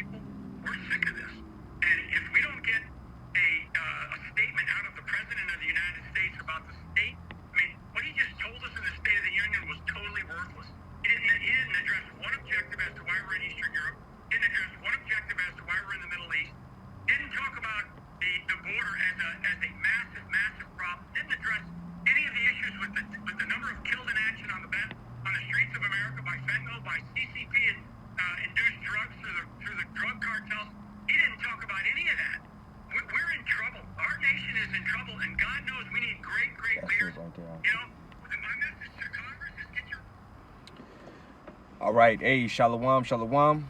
people, we're sick of this. And if we don't get a statement out of the President of the United States about the state, I mean, what he just told us in the State of the Union was totally worthless. He didn't address one objective as to why we're in Eastern Europe. Didn't address one objective as to why we're in the Middle East. Didn't talk about the border as a massive problem. Didn't address any of the issues with the number of killed in action on the streets of America by fentanyl, by CCP induced drugs through the drug cartels. He didn't talk about any of that. We're in trouble. Our nation is in trouble, and God knows we need great leaders. You know, my message to Congress is get your... All right, hey, shalom.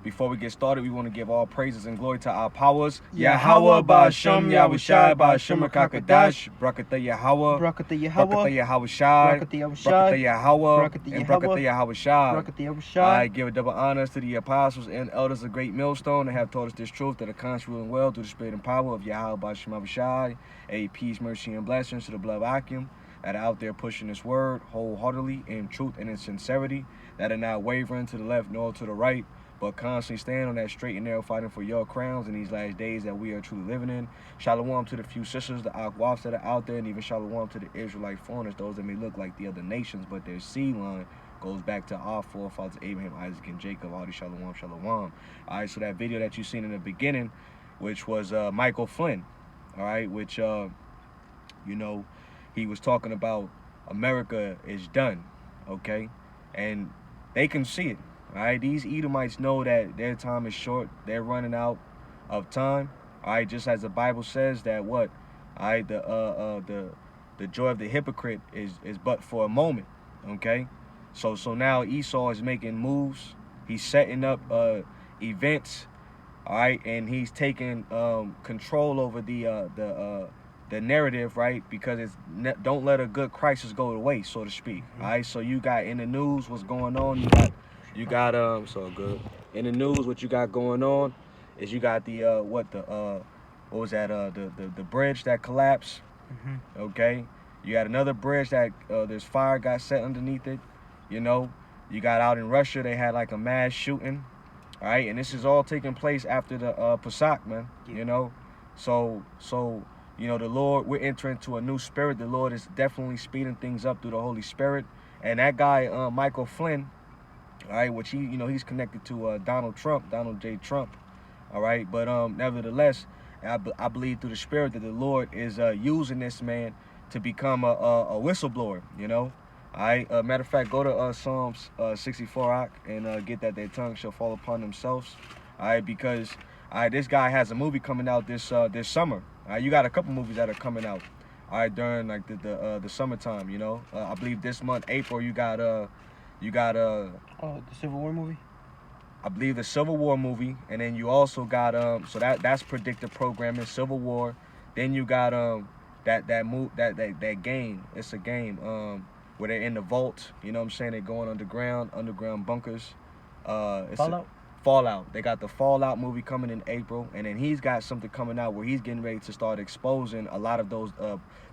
Before we get started, we want to give all praises and glory to our powers. Yahweh Ba'Shem Yahushai Ba'Shem HaKakadash, Brakata Yahweh, Brakata Yahweh, Brakata Yahushai, Brakata Yahushai, Brakata Yahweh, Brakata and Brakata Yahushai. Brakata Yahushai. I give double honors to the apostles and elders of Great Millstone that have taught us this truth, that are constantly ruling well through the spirit and power of Yahweh Ba'Shem Yahushai. A peace, mercy, and blessings to the blood of Akim that are out there pushing this word wholeheartedly in truth and in sincerity, that are not wavering to the left nor to the right, but constantly stand on that straight and narrow, fighting for your crowns in these last days that we are truly living in. Shalom to the few sisters, the Akwafs that are out there, and even shalom to the Israelite foreigners, those that may look like the other nations, but their seed line goes back to our forefathers, Abraham, Isaac, and Jacob. All shalom. All right, so that video that you seen in the beginning, which was Michael Flynn, all right, which, you know, he was talking about America is done, okay? And they can see it. All right, these Edomites know that their time is short. They're running out of time. All right, just as the Bible says that what? All right, the joy of the hypocrite is but for a moment. Okay, so now Esau is making moves. He's setting up events. All right, and he's taking control over the narrative, right? Because it's don't let a good crisis go to waste, so to speak. All right, so you got in the news what's going on. You got so good. In the news, what you got going on is you got the what was that the bridge that collapsed. Okay, you got another bridge that there's fire got set underneath it. You know, you got out in Russia, they had like a mass shooting. All right, and this is all taking place after the Pesach, man. You know, so you know, the Lord, we're entering into a new spirit. The Lord is definitely speeding things up through the Holy Spirit. And that guy Michael Flynn, all right, which he, you know, he's connected to Donald J. Trump, all right. But nevertheless, I believe through the Spirit that the Lord is using this man to become a whistleblower, you know. All right. Matter of fact, go to Psalms 64 and get that their tongue shall fall upon themselves, all right. Because this guy has a movie coming out this summer. All right, you got a couple movies that are coming out, all right, during like the summertime, you know. I believe this month, April, you got the Civil War movie. I believe the Civil War movie, and then you also got so that's predictive programming, Civil War. Then you got that game. It's a game where they're in the vault. You know what I'm saying? They're going underground bunkers. Fallout. They got the Fallout movie coming in April, and then he's got something coming out where he's getting ready to start exposing a lot of those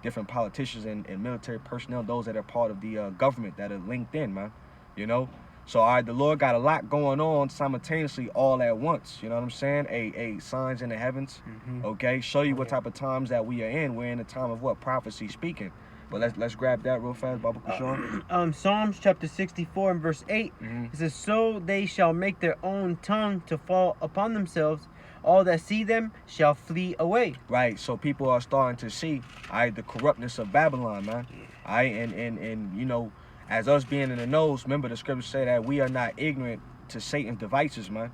different politicians and military personnel, those that are part of the government that are linked in, man. You know, so all right, the Lord got a lot going on simultaneously all at once. You know what I'm saying? A signs in the heavens. Okay, show you what type of times that we are in. We're in a time of what? Prophecy speaking. But let's grab that real fast, Baba Kushan. Psalms chapter 64 and verse 8. It says, "So they shall make their own tongue to fall upon themselves. All that see them shall flee away." Right. So people are starting to see, the corruptness of Babylon, man. And you know, as us being in the knows, remember the scriptures say that we are not ignorant to Satan's devices, man.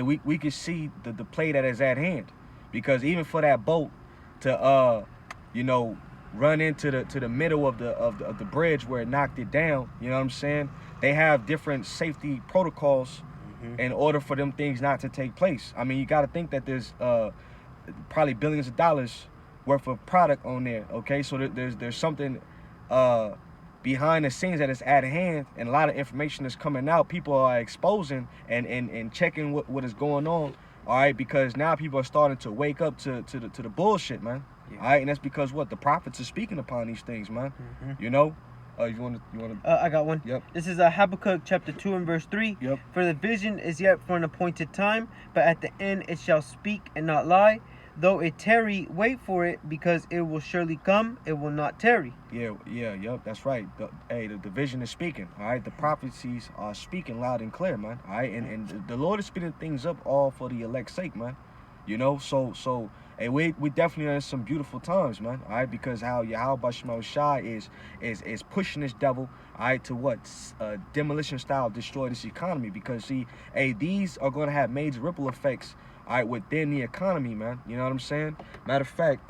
We can see the play that is at hand, because even for that boat to you know, run into the middle of the bridge where it knocked it down, you know what I'm saying? They have different safety protocols in order for them things not to take place. I mean, you got to think that there's probably billions of dollars worth of product on there. Okay, so there's something behind the scenes that is at hand, and a lot of information is coming out. People are exposing and checking what is going on. All right, because now people are starting to wake up to the bullshit, man. All right, and that's because what the prophets are speaking upon these things, man. You know, You want to? I got one. Yep. This is Habakkuk chapter 2 and verse 3. Yep. For the vision is yet for an appointed time, but at the end it shall speak and not lie. Though it tarry, wait for it, because it will surely come. It will not tarry. Yep. That's right. The vision is speaking. All right. The prophecies are speaking loud and clear, man. All right. And the Lord is speeding things up all for the elect's sake, man. You know. So. Hey, we definitely are in some beautiful times, man. All right, because how Yahweh Shema Shai is pushing this devil, all right, to what demolition style destroy this economy. Because see, hey, these are going to have major ripple effects, all right, within the economy, man. You know what I'm saying? Matter of fact,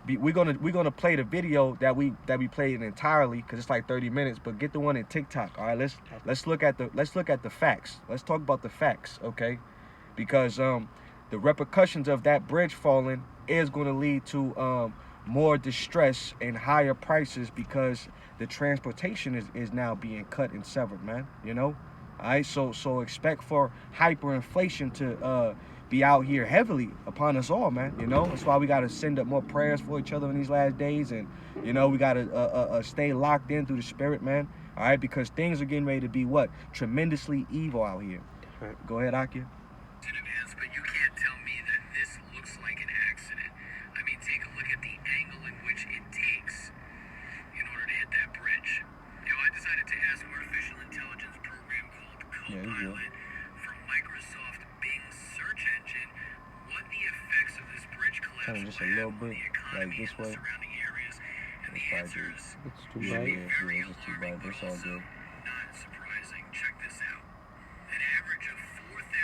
we're gonna play the video that we played entirely because it's like 30 minutes. But get the one in TikTok. All right, let's look at the facts. Let's talk about the facts, okay? Because the repercussions of that bridge falling is going to lead to more distress and higher prices because the transportation is now being cut and severed, man. You know, all right. So expect for hyperinflation to be out here heavily upon us all, man. You know, that's why we got to send up more prayers for each other in these last days, and you know we got to stay locked in through the spirit, man. All right, because things are getting ready to be what tremendously evil out here. Right. Go ahead, Akia. But you can't tell me that this looks like an accident. I mean, take a look at the angle in which it takes in order to hit that bridge. You know, I decided to ask artificial intelligence program called Copilot from Microsoft Bing search engine what the effects of this bridge collapse Just a will little have on bit, the economy like this and the way. surrounding areas. And the That's answer probably is It's too should be bright. very it's too alarming, bright. but It's all also good. not surprising. Check this out. An average of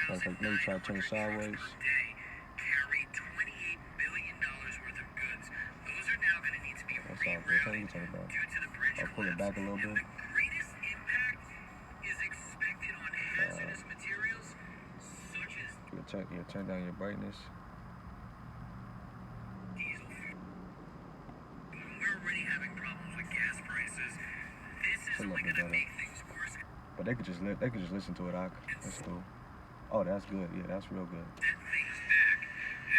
Like maybe try to turn it 4,900 sideways. trucks per day carry $28 billion worth of goods. Those are now going to need to be That's all good. Turn rerouted it back. due to the bridge I'll pull it back a little collapse. bit. And the greatest impact is expected on hazardous materials such as Turn down your brightness. diesel fuel. We're already having problems with gas prices. This is A little only bit going to better. make things worse. But they could just listen to it, Ak. That's cool. Oh, that's good. Yeah, that's real good. Set things back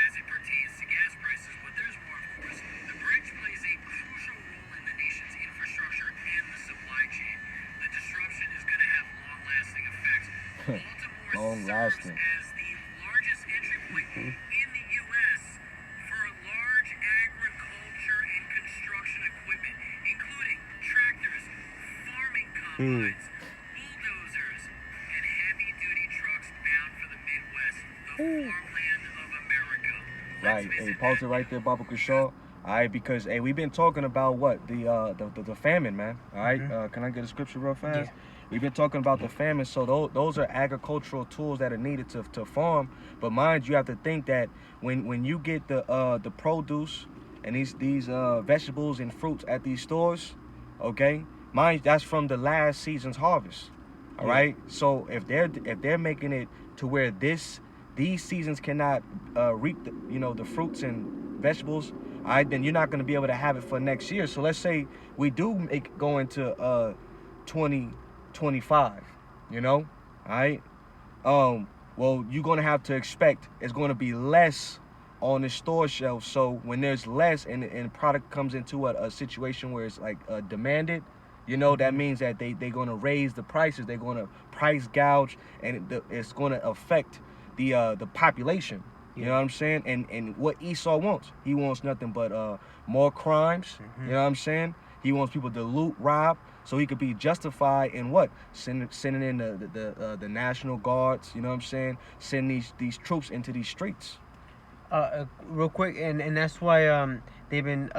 as it pertains to gas prices, but there's more, of course. The bridge plays a crucial role in the nation's infrastructure and the supply chain. The disruption is going to have long-lasting effects. Baltimore Long-lasting. serves as the largest entry point in the U.S. for large agriculture and construction equipment, including tractors, farming combines, bulldozers, and heavy-duty trucks bound for the Midwest, the farmland of America. Right. Hey, pause it right there, Baba Kashaw. All right, because hey, we've been talking about what the famine, man. All right. Can I get a scripture real fast? Yeah. We've been talking about the famine, so those are agricultural tools that are needed to farm. But mind you, have to think that when you get the produce and these vegetables and fruits at these stores, okay, mind that's from the last season's harvest. All right. So if they're making it to where these seasons cannot reap the fruits and vegetables, all right, then you're not going to be able to have it for next year. So let's say we do go into 2025, all right. Well, you're going to have to expect it's going to be less on the store shelf. So when there's less and product comes into a situation where it's like demanded, that means that they're going to raise the prices. They're going to price gouge, and it's going to affect the population. You know what I'm saying? And what Esau wants, he wants nothing but more crimes. You know what I'm saying? He wants people to loot, rob, so he could be justified in what? Sending in the National Guards. You know what I'm saying? Send these troops into these streets. Real quick, and that's why they've been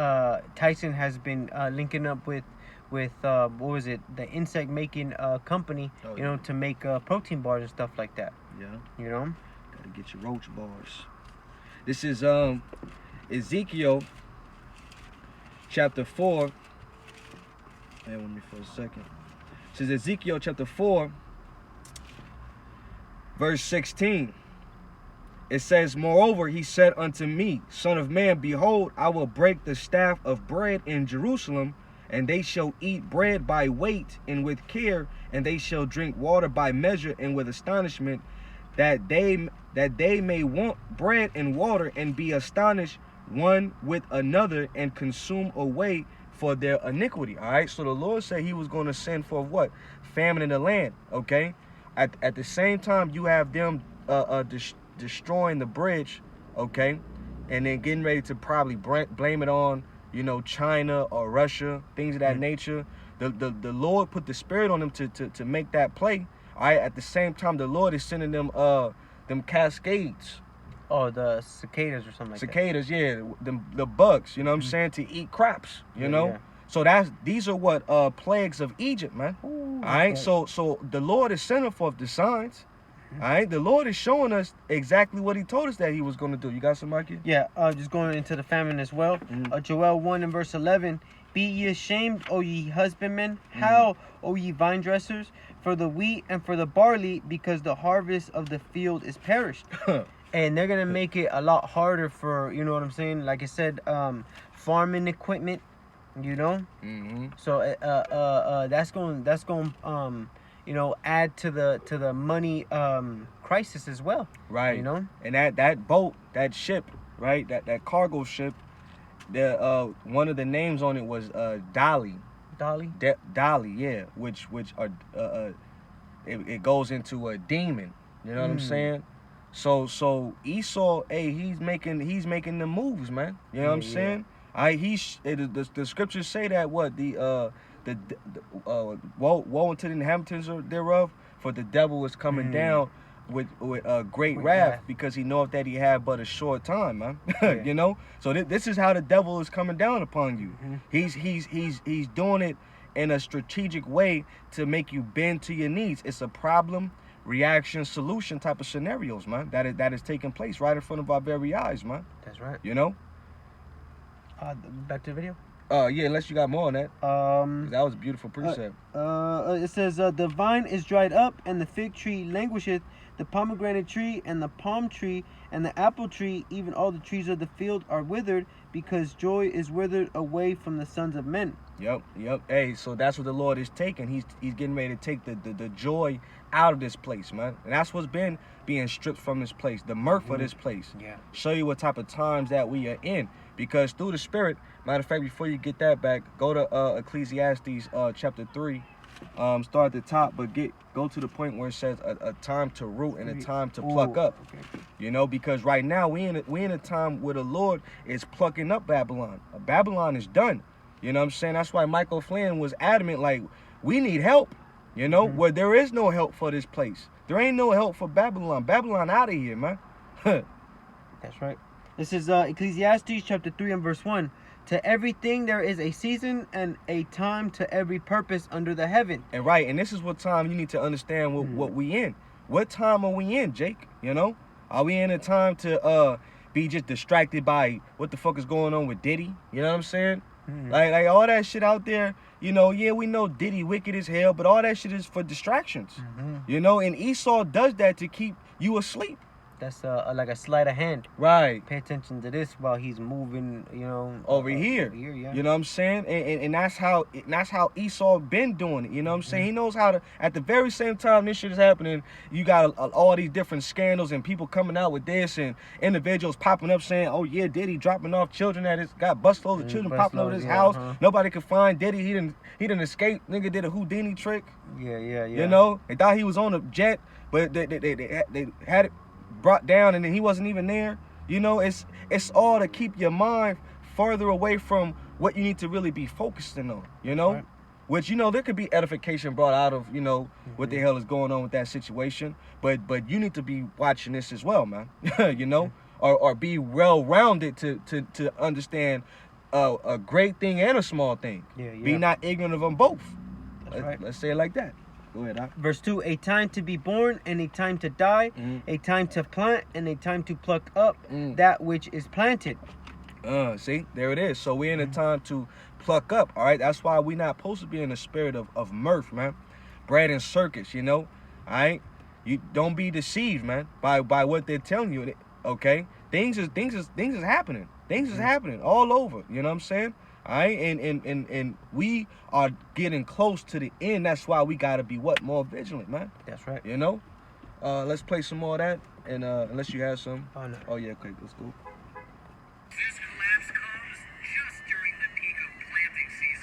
Tyson has been linking up with what was it, the insect making company, to make protein bars and stuff like that. Yeah. Gotta get your roach bars. This is Ezekiel chapter 4. Bear with me for a second. This is Ezekiel chapter 4, verse 16. It says, "Moreover, he said unto me, Son of man, behold, I will break the staff of bread in Jerusalem, and they shall eat bread by weight and with care, and they shall drink water by measure and with astonishment, that they may want bread and water and be astonished one with another and consume away for their iniquity. All right. So the Lord said He was going to send for what? Famine in the land. Okay. At the same time, you have them destroying the bridge. Okay, and then getting ready to probably blame it on, you know, China or Russia, things of that nature. The Lord put the spirit on them to make that play. All right. At the same time, the Lord is sending them cascades. Oh, the cicadas or something like Cicadas, yeah, the bugs. You know what I'm saying, to eat crops. You know. Yeah. So these are what plagues of Egypt, man. Ooh, All right. okay. So the Lord is sending forth the signs. All right. The Lord is showing us exactly what He told us that He was going to do. You got some, Mikey? Yeah, just going into the famine as well. Joel 1 and verse 11. Be ye ashamed, O ye husbandmen. How, O ye vine dressers, for the wheat and for the barley, because the harvest of the field is perished. And they're going to make it a lot harder for, you know what I'm saying? Like I said, farming equipment, you know? So that's going you know, add to the money crisis as well. Right. You know? And that boat, that ship, right? That cargo ship, the one of the names on it was Dolly. Dolly? Dolly, yeah. Which are it goes into a demon. You know what I'm saying? So Esau, hey, he's making the moves, man. You know what I'm saying? The scriptures say that what woe unto the inhabitants thereof, for the devil is coming down with great wrath, because he knoweth that he had but a short time, man. You know, so this is how the devil is coming down upon you. He's doing it in a strategic way to make you bend to your knees. It's a problem, reaction, solution type of scenarios, man. That is taking place right in front of our very eyes, man. That's right. You know. Back to the video. Yeah, unless you got more on that. 'Cause that was a beautiful precept. It says, the vine is dried up, and the fig tree languisheth, the pomegranate tree, and the palm tree, and the apple tree, even all the trees of the field are withered, because joy is withered away from the sons of men. Yep. Hey, so that's what the Lord is taking. He's getting ready to take the joy out of this place, man. And that's what's been being stripped from this place, the mirth of this place. Yeah. Show you what type of times that we are in. Because through the Spirit, matter of fact, before you get that back, go to Ecclesiastes chapter 3. Start at the top, but go to the point where it says a time to root and a time to pluck up. Okay. You know, because right now we in a time where the Lord is plucking up Babylon. Babylon is done. You know what I'm saying? That's why Michael Flynn was adamant, like, we need help. You know, where there is no help for this place. There ain't no help for Babylon. Babylon out of here, man. That's right. This is Ecclesiastes chapter 3 and verse 1. To everything there is a season and a time to every purpose under the heaven. And right, and this is what time you need to understand what we in. What time are we in, Jake? You know? Are we in a time to be just distracted by what the fuck is going on with Diddy? You know what I'm saying? Like all that shit out there, you know, yeah, we know Diddy wicked as hell, but all that shit is for distractions. You know, and Esau does that to keep you asleep. That's like a sleight of hand. Right. Pay attention to this while he's moving, you know, over here. Over here, yeah. You know what I'm saying? And that's how Esau been doing it. You know what I'm saying? He knows how to. At the very same time this shit is happening, you got all these different scandals and people coming out with this, and individuals popping up saying, "Oh yeah, Diddy dropping off children at his got bus loads of children popping over his house. Nobody could find Diddy. He didn't escape. Nigga did a Houdini trick. Yeah. You know, they thought he was on a jet, but they had it brought down, and then he wasn't even there. You know, it's all to keep your mind further away from what you need to really be focusing on. You know, right. Which, you know, there could be edification brought out of, you know, what the hell is going on with that situation. But you need to be watching this as well, man. You know, or be well rounded to understand a great thing and a small thing. Yeah. Be not ignorant of them both. Right. Let's say it like that. Go ahead, Doc. Verse 2, a time to be born and a time to die, a time to plant and a time to pluck up that which is planted. See, there it is. So we're in a time to pluck up, all right? That's why we're not supposed to be in the spirit of mirth, man. Bread and circus, you know, all right? You don't be deceived, man, by what they're telling you, okay? Things is happening. Things is happening all over, you know what I'm saying? All right, and we are getting close to the end. That's why we gotta be more vigilant, man. That's right. You know, let's play some more of that, and unless you have some. Oh no. Oh yeah, okay, let's go. This collapse comes just during the peak of planting season.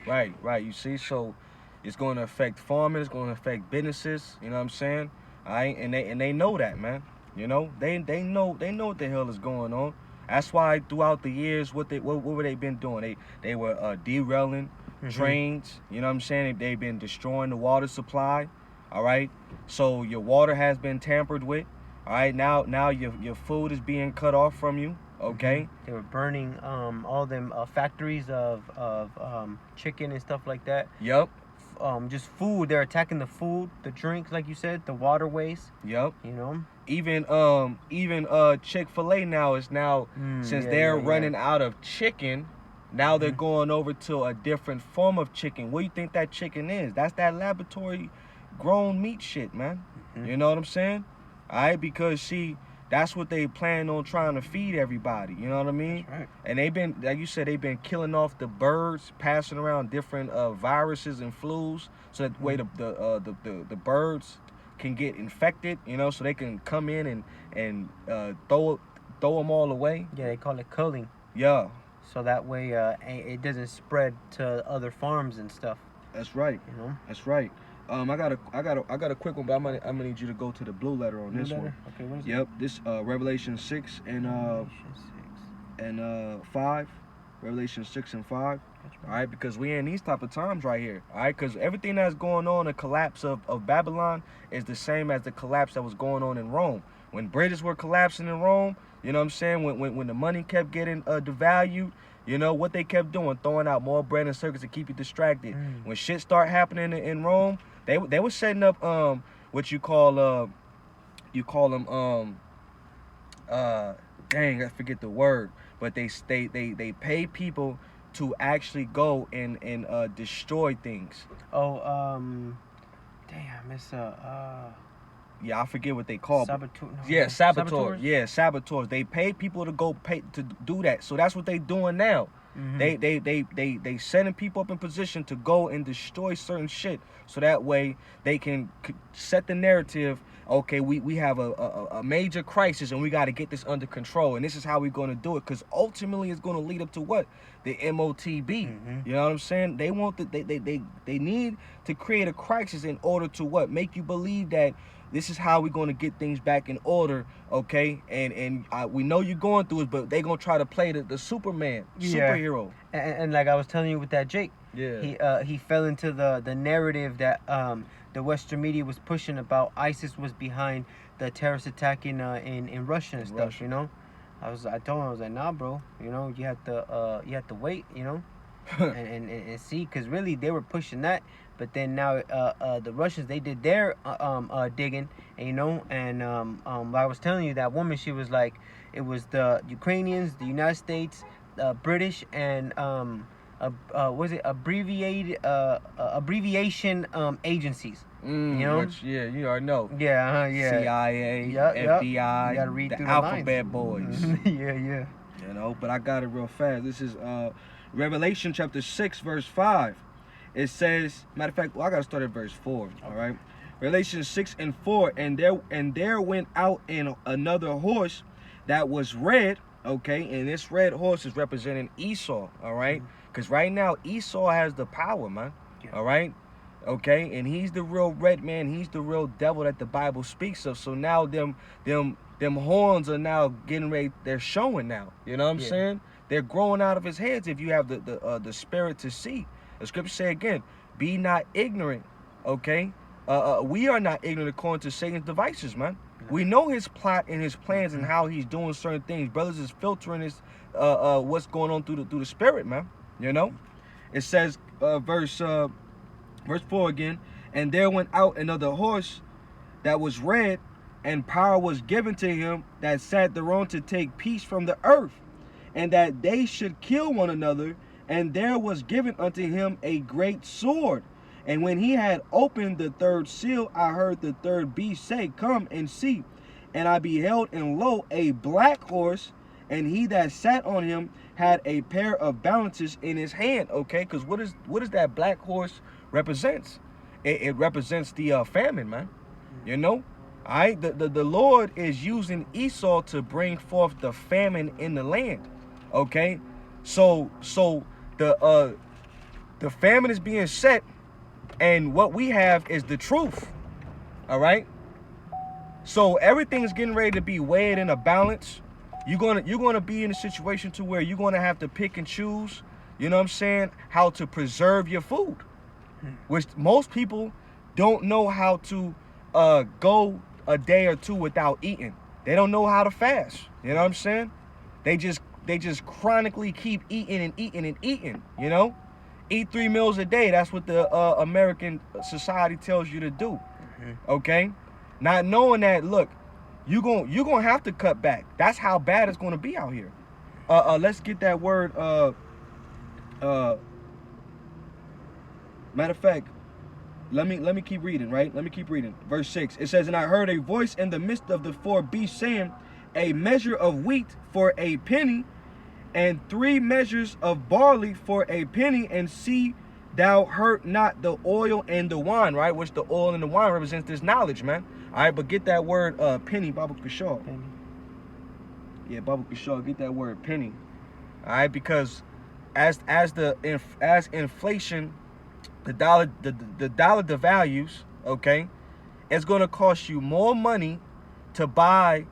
Right. You see, so it's going to affect farming. It's going to affect businesses. You know what I'm saying? All right, and they know that, man. You know, they know what the hell is going on. That's why throughout the years, what were they been doing? They were derailing trains. You know what I'm saying? They've been destroying the water supply. All right, so your water has been tampered with. All right, now your food is being cut off from you. Okay. They were burning all them factories of chicken and stuff like that. Yep. Just food. They're attacking the food, the drinks, like you said, the waterways. Yep. You know. Even Chick-fil-A now is since they're running out of chicken, now they're going over to a different form of chicken. What do you think that chicken is? That's that laboratory grown meat shit, man. You know what I'm saying? All right, because that's what they plan on trying to feed everybody. You know what I mean? That's right. And they've been, like you said, they've been killing off the birds, passing around different viruses and flus, so that way the birds can get infected. You know, so they can come in and throw them all away. Yeah, they call it culling. Yeah. So that way it doesn't spread to other farms and stuff. That's right. You know. That's right. I got a quick one, but I'm gonna need you to go to the blue letter on this one. Okay, what is it? Yep, this Revelation 6 and 5. Revelation 6 and 5. All right, because we in these type of times right here. All right, because everything that's going on, the collapse of Babylon is the same as the collapse that was going on in Rome. When bridges were collapsing in Rome, you know what I'm saying? When the money kept getting devalued, you know what they kept doing? Throwing out more bread and circuits to keep you distracted. When shit start happening in Rome, they were setting up what you call them dang, I forget the word, but they pay people to actually go and destroy things. Damn, it's yeah, I forget what they call it. Saboteurs. Yeah, saboteurs. They pay people to do that. So that's what they doing now. They setting people up in position to go and destroy certain shit, so that way they can set the narrative. Okay, we have a major crisis and we got to get this under control, and this is how we're going to do it, because ultimately it's going to lead up to what? The MOTB. You know what I'm saying? They want they need to create a crisis in order to what? Make you believe that this is how we're going to get things back in order, okay? And we know you're going through it, but they're going to try to play the Superman, superhero. And like I was telling you with that Jake, yeah, he fell into the narrative that the Western media was pushing about ISIS was behind the terrorist attack in Russia and stuff. You know, I told him, I was like, nah, bro. You know, you have to wait. You know, and see, because really they were pushing that. But then now the Russians, they did their digging, and, you know, and like I was telling you, that woman, she was like, it was the Ukrainians, the United States, British, and was it abbreviation agentions? You know, which, you already know. Yeah, CIA, yep, FBI, you gotta read the through alphabet boys. yeah. You know, but I got it real fast. This is Revelation chapter 6, verse 5. It says, matter of fact, well, I gotta start at verse 4. All right, Revelation 6 and 4. And there went out in another horse that was red. Okay, and this red horse is representing Esau. All right, because right now Esau has the power, man. All right, okay, and he's the real red man. He's the real devil that the Bible speaks of. So now them horns are now getting ready. They're showing now. You know what I'm saying? They're growing out of his heads. If you have the spirit to see. The scripture say again, be not ignorant, okay? We are not ignorant according to Satan's devices, man. We know his plot and his plans and how he's doing certain things. Brothers is filtering his what's going on through the spirit, man. You know? It says verse 4 again, and there went out another horse that was red, and power was given to him that sat thereon to take peace from the earth, and that they should kill one another. And there was given unto him a great sword. And when he had opened the third seal, I heard the third beast say, come and see. And I beheld, and lo, a black horse, and he that sat on him had a pair of balances in his hand. Okay, because what is that black horse represents? It represents the famine, man. You know? All right, the Lord is using Esau to bring forth the famine in the land. Okay, so the the famine is being set, and what we have is the truth. All right. So everything's getting ready to be weighed in a balance. You're gonna be in a situation to where you're gonna have to pick and choose. You know what I'm saying? How to preserve your food, which most people don't know how to go a day or two without eating. They don't know how to fast. You know what I'm saying? They just chronically keep eating and eating and eating. You know, eat 3 meals a day. That's what the American society tells you to do. Okay, not knowing that, look, you're gonna have to cut back. That's how bad it's gonna be out here. Let's get that word. Matter of fact, let me keep reading, right? Let me keep reading. Verse 6. It says, "And I heard a voice in the midst of the 4 beasts saying, a measure of wheat for a penny, and 3 measures of barley for a penny, and see thou hurt not the oil and the wine," right? Which the oil and the wine represents this knowledge, man. All right, but get that word penny, Baba Kashaw. Yeah, Baba Kashaw, get that word penny. All right, because as inflation, the dollar devalues, okay, it's going to cost you more money to buy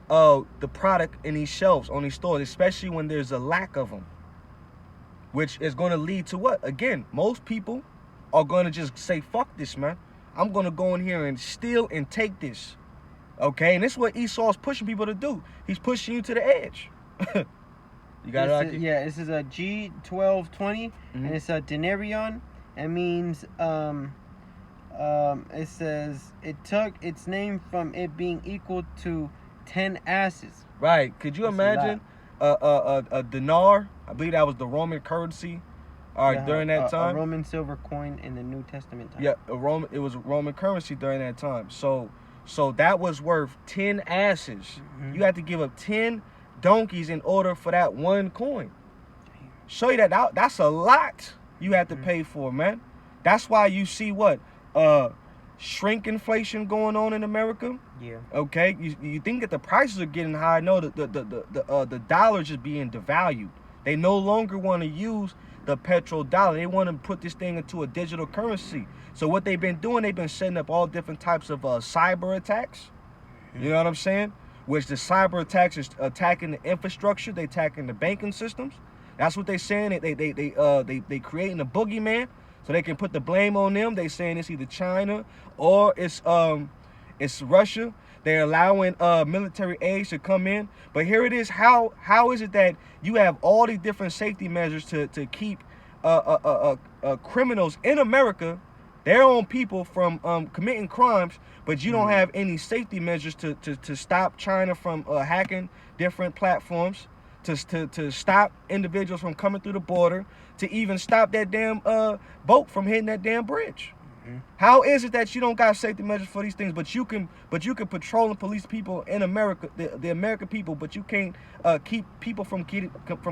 the product in these shelves on these stores, especially when there's a lack of them, which is going to lead to what? Again, most people are going to just say, fuck this, man. I'm going to go in here and steal and take this. Okay? And this is what Esau's pushing people to do. He's pushing you to the edge. You got it? Yeah, this is a G1220, and it's a denarion. It means, it says, it took its name from it being equal to 10 asses. Right. Could you imagine a dinar? I believe that was the Roman currency. All right, during that time, a Roman silver coin in the New Testament time. Yeah, it was Roman currency during that time. So that was worth 10 asses. You had to give up 10 donkeys in order for that one coin. Show you that's a lot you have to pay for, man. That's why you see what shrink inflation going on in America. Yeah. Okay. You think that the prices are getting high? No, the dollar just being devalued. They no longer want to use the petrodollar. They want to put this thing into a digital currency. So what they've been doing, they've been setting up all different types of cyber attacks. You know what I'm saying? Which the cyber attacks is attacking the infrastructure, they attacking the banking systems. That's what they're saying. They creating a boogeyman so they can put the blame on them. They saying it's either China or it's Russia. They're allowing military aid to come in. But here it is. How is it that you have all these different safety measures to keep criminals in America, their own people, from committing crimes, but you don't have any safety measures to stop China from hacking different platforms, to stop individuals from coming through the border, to even stop that damn boat from hitting that damn bridge? How is it that you don't got safety measures for these things, but you can patrol and police people in America, the American people, but you can't keep people from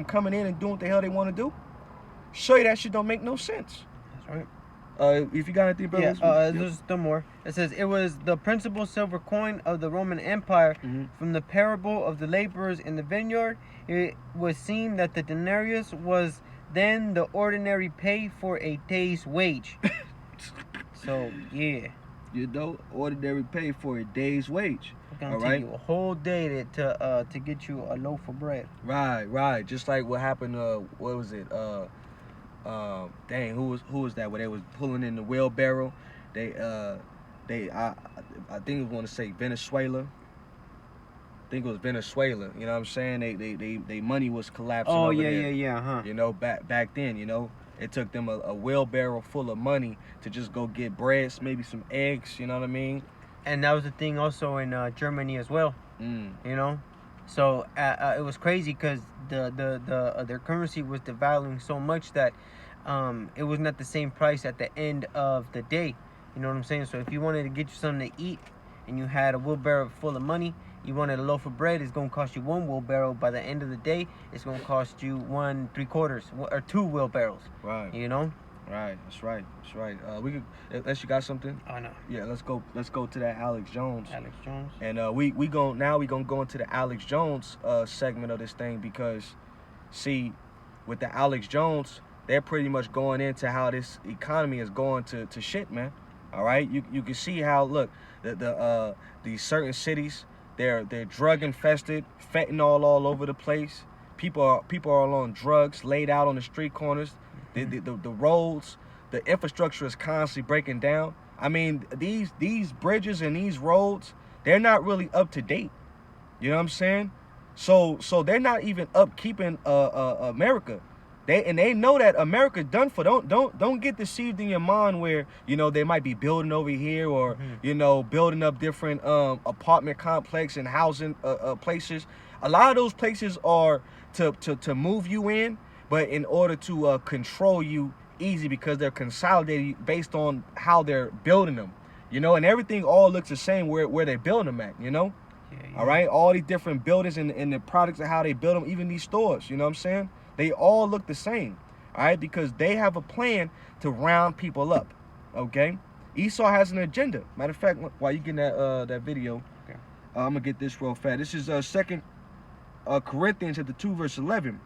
coming in and doing what the hell they want to do? Show you that shit don't make no sense. That's right. If you got anything, brother. There's still more. It says, it was the principal silver coin of the Roman Empire. From the parable of the laborers in the vineyard, it was seen that the denarius was then the ordinary pay for a day's wage. So, yeah. You know, ordinary pay for a day's wage. It's gonna take you a whole day to get you a loaf of bread. Right. Just like what happened, what was it? Dang, who was that? Where they was pulling in the wheelbarrow. I think it was want to say Venezuela. I think it was Venezuela. You know what I'm saying? They money was collapsing. Oh, over yeah, there. yeah. You know, back then, you know, it took them a wheelbarrow full of money to just go get breads, maybe some eggs. You know what I mean? And that was the thing also in Germany as well. You know, so it was crazy because their currency was devaluing so much that it wasn't at the same price at the end of the day. You know what I'm saying? So if you wanted to get you something to eat and you had a wheelbarrow full of money, you wanted a loaf of bread, it's going to cost you 1 wheelbarrow. By the end of the day, it's going to cost you 1 3/4 or 2 wheelbarrows. Right. You know? Right. That's right. We could, unless you got something. Oh no. Yeah. Let's go to that Alex Jones. Alex Jones. And we gonna go into the Alex Jones segment of this thing, because see, with the Alex Jones, they're pretty much going into how this economy is going to shit, man. All right, you can see how, look, these certain cities, they're drug infested, fentanyl all over the place. People are on drugs, laid out on the street corners. The roads, the infrastructure is constantly breaking down. I mean, these bridges and these roads, they're not really up to date. You know what I'm saying? So they're not even upkeeping America. They know that America's done for. Don't get deceived in your mind where, you know, they might be building over here, or you know, building up different apartment complex and housing places. A lot of those places are to move you in, but in order to control you easy, because they're consolidated based on how they're building them. You know, and everything all looks the same where they're building them at, you know? Yeah. All right? All these different buildings and the products and how they build them, even these stores, you know what I'm saying? They all look the same, all right? Because they have a plan to round people up, okay? Esau has an agenda. Matter of fact, while you getting that video, okay, I'm going to get this real fast. This is 2 Corinthians chapter 2, verse 11.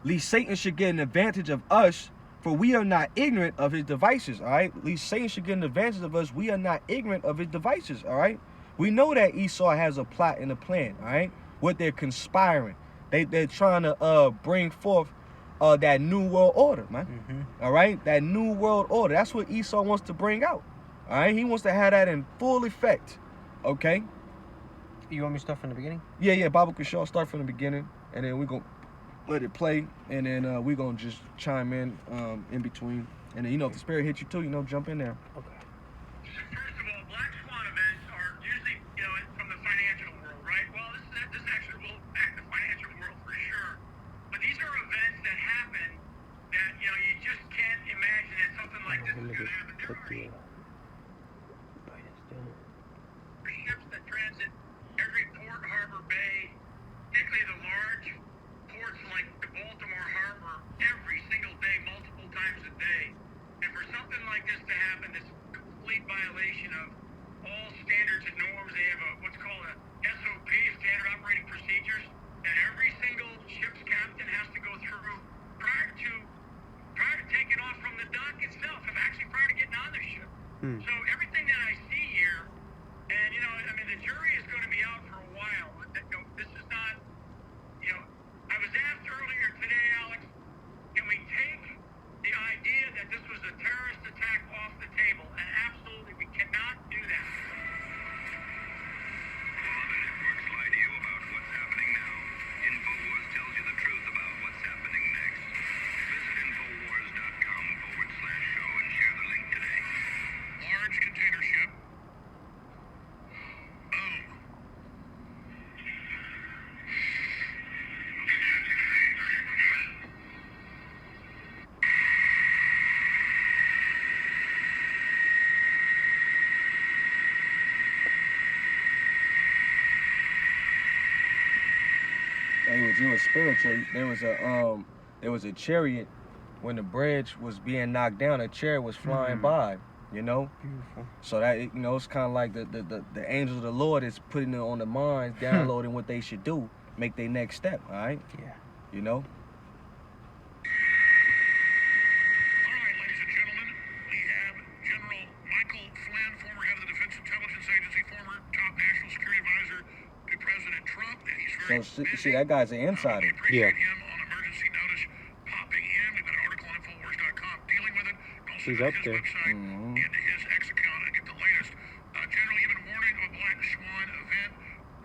Lest Satan should get an advantage of us, for we are not ignorant of his devices, all right? Lest Satan should get an advantage of us, we are not ignorant of his devices, all right? We know that Esau has a plot and a plan, all right? What they're conspiring. They're trying to bring forth that new world order, man. All right? That new world order. That's what Esau wants to bring out, all right? He wants to have that in full effect, okay? You want me to start from the beginning? Yeah, Bible Kashaw, start from the beginning, and then we're going to let it play, and then we're going to just chime in between. And then, you know, if the spirit hits you too, you know, jump in there. Okay. First of all, black swan events are usually, you know, from the financial world, right? Well, this actually will affect the financial world for sure. But these are events that happen that, you know, you just can't imagine that something like this is going to happen. There are ships that transit every port, harbor, bay, particularly the large ports like the Baltimore Harbor, every single day, multiple times a day. And for something like this to happen, it's a complete violation of all standards and norms. They have what's called a SOP, standard operating procedures, that every single ship's captain has to go through prior to taking off from the dock itself, and actually prior to getting on the ship. So everything that I see here, and you know, I mean, the jury is going to be out for a while. This is not, you know, I was asked earlier today, Alex, can we take the idea that this was a terrorist attack off the table? And absolutely, we cannot do that. All the networks lie to you about what's happening now. InfoWars tells you the truth about what's happening next. Visit Infowars.com/show and share the link today. Large container ship. Boom. It was spiritual. There was a chariot when the bridge was being knocked down. A chariot was flying by, you know. Beautiful. So that, you know, it's kind of like the angels of the Lord is putting it on the minds, downloading what they should do, make their next step. All right. Yeah. You know. All right, ladies and gentlemen, we have General Michael Flynn, former head of the Defense Intelligence Agency, former top national security advisor to President Trump. And he's very See, that guy's an insider. We appreciate him on emergency notice popping in. We've got an article on Infowars.com dealing with it. Also He's go up to his there. website and his X account and get the latest. General, you've been warning of a black swan event.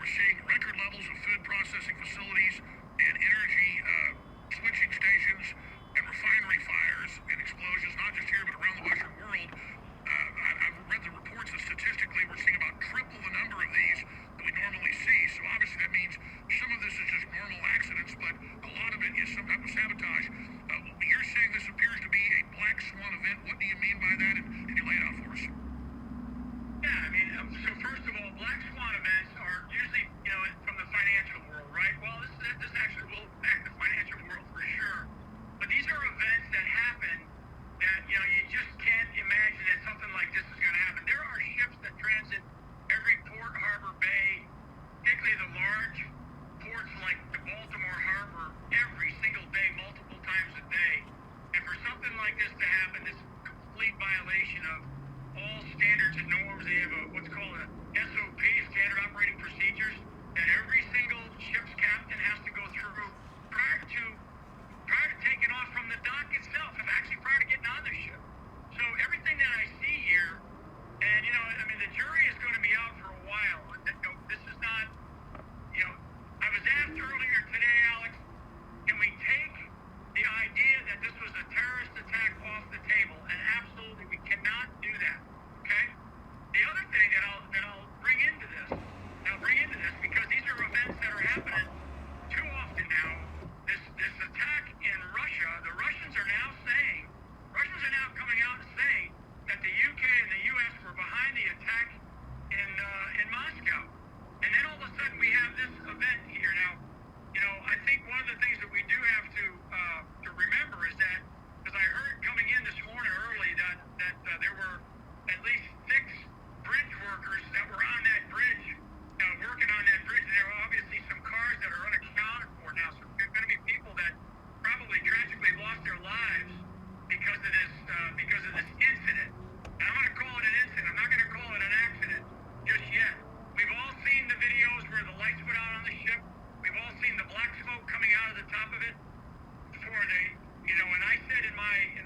We're seeing record levels of food processing facilities and energy switching stations and refinery fires and explosions, not just here but around the Western world. I've read the reports that statistically we're seeing about triple the number of these that we normally see. So obviously that means some of this is just normal accidents, but a lot of it is some type of sabotage. You're saying this appears to be a black swan event. What do you mean by that? And can you lay it out for us?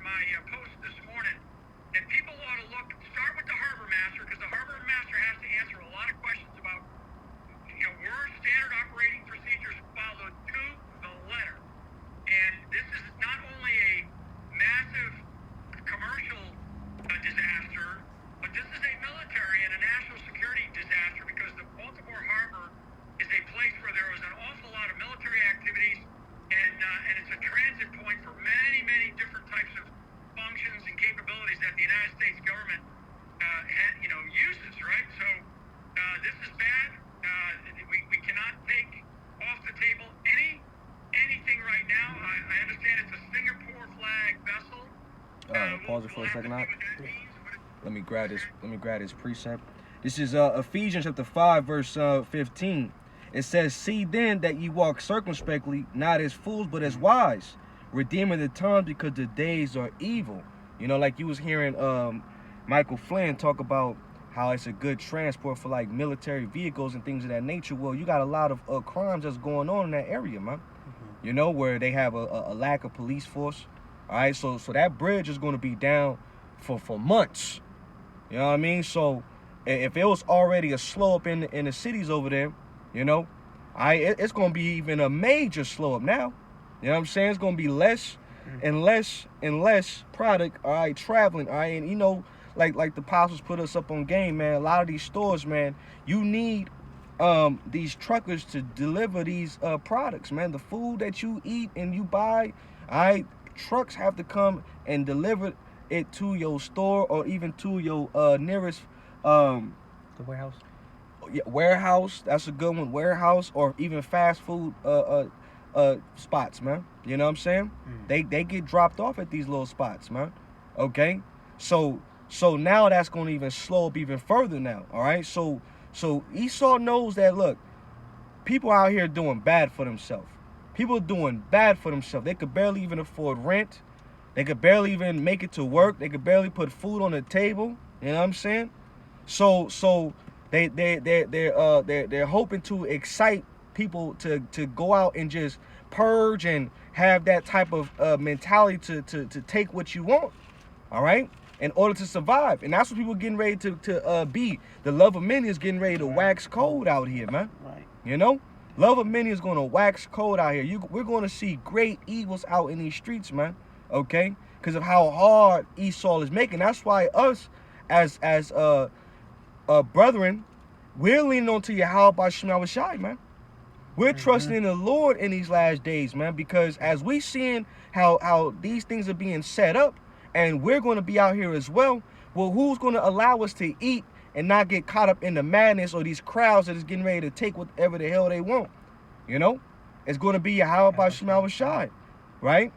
my post this morning, and people ought to start with the harbor master, because the harbor master has to answer a lot of questions about, were standard operating procedures followed to the letter. And this is not only a massive commercial disaster, but this is a military and a national security disaster, because the Baltimore Harbor is a place where there was an awful lot of military activities, and it's a transit point for many, many different types of functions and capabilities that the United States government uses, right? So this is bad. We cannot take off the table anything right now. I understand it's a Singapore flag vessel. Pause it for a second, we'll out. have to see what that means. Let me grab this precept. This is Ephesians chapter 5, verse 15. It says, "See then that ye walk circumspectly, not as fools, but as wise, redeeming the time, because the days are evil." Like you was hearing Michael Flynn talk about how it's a good transport for like military vehicles and things of that nature. Well, you got a lot of crimes that's going on in that area, man. Where they have a lack of police force. All right, so that bridge is going to be down for months. You know what I mean? So if it was already a slow up in the cities over there, it's going to be even a major slow up now. You know what I'm saying? It's going to be less and less and less product, all right, traveling, all right? And, like the apostles put us up on game, man, a lot of these stores, man, you need these truckers to deliver these products, man. The food that you eat and you buy, all right, trucks have to come and deliver it to your store or even to your nearest The warehouse. warehouse. That's a good one. Warehouse or even fast food spots, man. You know what I'm saying? They get dropped off at these little spots, man. Okay? So now that's going to even slow up even further now, all right? So Esau knows that, look, people out here doing bad for themselves. People doing bad for themselves. They could barely even afford rent. They could barely even make it to work. They could barely put food on the table. You know what I'm saying? So they're hoping to excite people to go out and just purge and have that type of mentality to take what you want. All right? In order to survive. And that's what people are getting ready to be. The love of many is getting ready to wax cold out here, man. Right. Love of many is going to wax cold out here. We're going to see great evils out in these streets, man. Okay? Because of how hard Esau is making. That's why us, as brethren, we're leaning on to Yahweh Bashim Awashai, man. We're trusting in the Lord in these last days, man. Because as we seeing how these things are being set up, and we're going to be out here as well. Well, who's going to allow us to eat and not get caught up in the madness or these crowds that is getting ready to take whatever the hell they want? It's going to be Yahweh Bashim Awashai, right?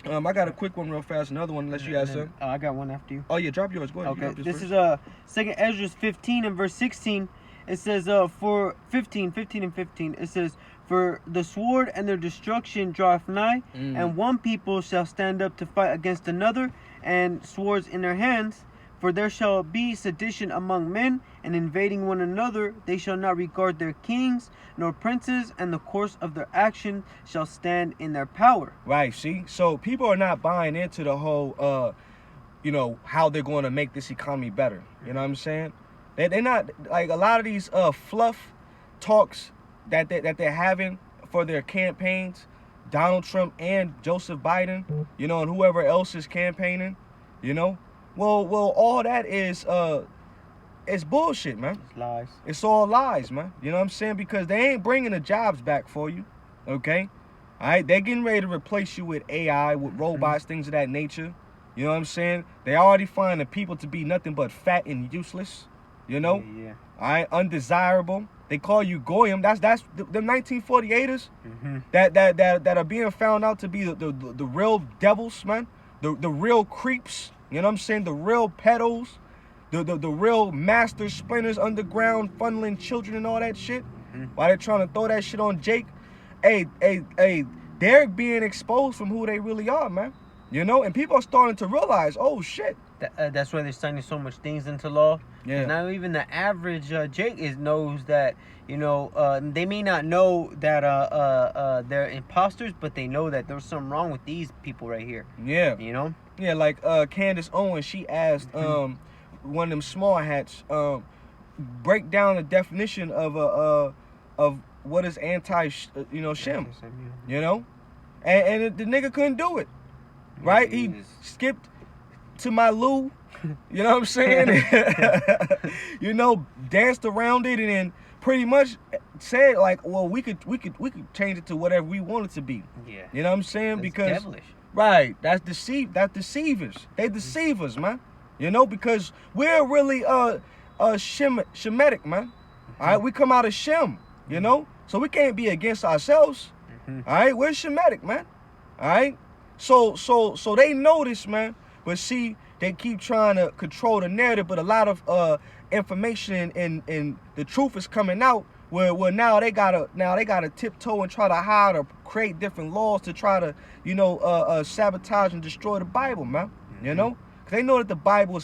I got a quick one real fast. Another one, unless you have some. I got one after you. Oh yeah, drop yours. Go ahead. Okay, this is 2nd Ezra 15 and verse 16. It says for 15 and 15. It says, "For the sword and their destruction draweth nigh, and one people shall stand up to fight against another, and swords in their hands. For there shall be sedition among men, and invading one another, they shall not regard their kings nor princes, and the course of their action shall stand in their power." Right, see? So people are not buying into the whole, how they're going to make this economy better. You know what I'm saying? They're not, like, a lot of these fluff talks that they're having for their campaigns, Donald Trump and Joseph Biden, and whoever else is campaigning, Well, all that is it's bullshit, man. It's lies. It's all lies, man. You know what I'm saying? Because they ain't bringing the jobs back for you, okay? All right, they're getting ready to replace you with AI, with robots, things of that nature. You know what I'm saying? They already find the people to be nothing but fat and useless. Yeah. All right, undesirable. They call you goyim. That's the 1948ers that are being found out to be the real devils, man. The real creeps. You know what I'm saying? The real pedos. The real master splinters underground funneling children and all that shit. While they're trying to throw that shit on Jake. Hey, they're being exposed from who they really are, man. You know, and people are starting to realize, oh shit. That's why they're signing so much things into law. Yeah. Now even the average Jake knows that, you know, they may not know that they're imposters, but they know that there's something wrong with these people right here. Yeah. You know? Yeah, like Candace Owens, she asked one of them small hats, break down the definition of what is shim. You know, and the nigga couldn't do it. Right? He skipped to my Lou. You know what I'm saying? You know, danced around it and then pretty much said like, well, we could change it to whatever we want it to be. Yeah. You know what I'm saying? That's because devilish. right, that's deceivers. They deceive us, man. You know, because we're really Shemitic, man. All right, we come out of Shem, you know, so we can't be against ourselves. All right, we're Shemitic, man. All right, so they know this, man. But see, they keep trying to control the narrative, but a lot of information and the truth is coming out. Where now they gotta tiptoe and try to hide or create different laws to try to, you know, sabotage and destroy the Bible, man. You know, because they know that the Bible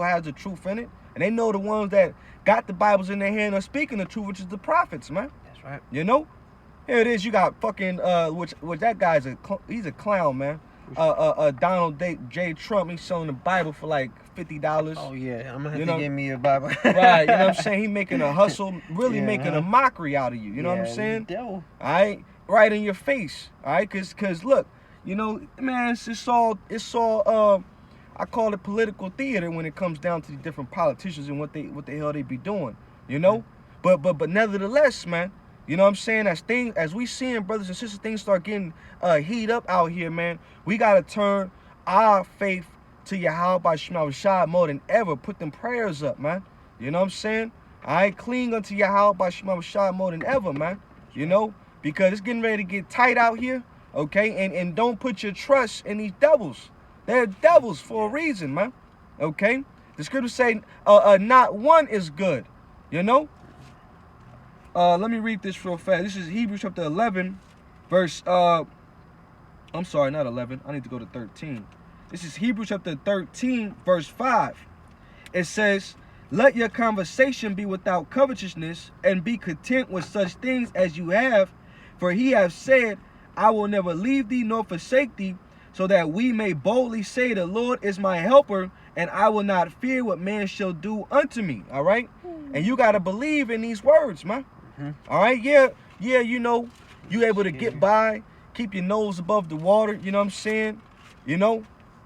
has the truth in it, and they know the ones that got the Bibles in their hand are speaking the truth, which is the prophets, man. That's right. You know, here it is. You got fucking which that guy's he's a clown, man. Donald J. Trump, he's selling the Bible for like $50. Oh yeah, I'm gonna have You to know- give me a Bible. Right, you know what I'm saying? He making a hustle, really making a mockery out of you. You know what I'm saying? Devil. All right, right in your face. All right, cause look, you know, man, it's all I call it political theater when it comes down to the different politicians and what the hell they be doing. You know, but nevertheless, man. You know what I'm saying? As we seeing brothers and sisters, things start getting heat up out here, man. We gotta turn our faith to Yahweh Shema Shai more than ever. Put them prayers up, man. You know what I'm saying? I cling unto Yahweh Shema Shai more than ever, man. You know, because it's getting ready to get tight out here. Okay, and don't put your trust in these devils. They're devils for a reason, man. Okay, the scriptures say, not one is good. You know. Let me read this real fast. This is Hebrews chapter 11, verse, I'm sorry, not 11. I need to go to 13. This is Hebrews chapter 13, verse 5. It says, let your conversation be without covetousness, and be content with such things as you have. For he hath said, I will never leave thee nor forsake thee, so that we may boldly say, the Lord is my helper, and I will not fear what man shall do unto me. All right? And you got to believe in these words, man. All right, yeah, you know, you able to get by, keep your nose above the water, you know what I'm saying? You know,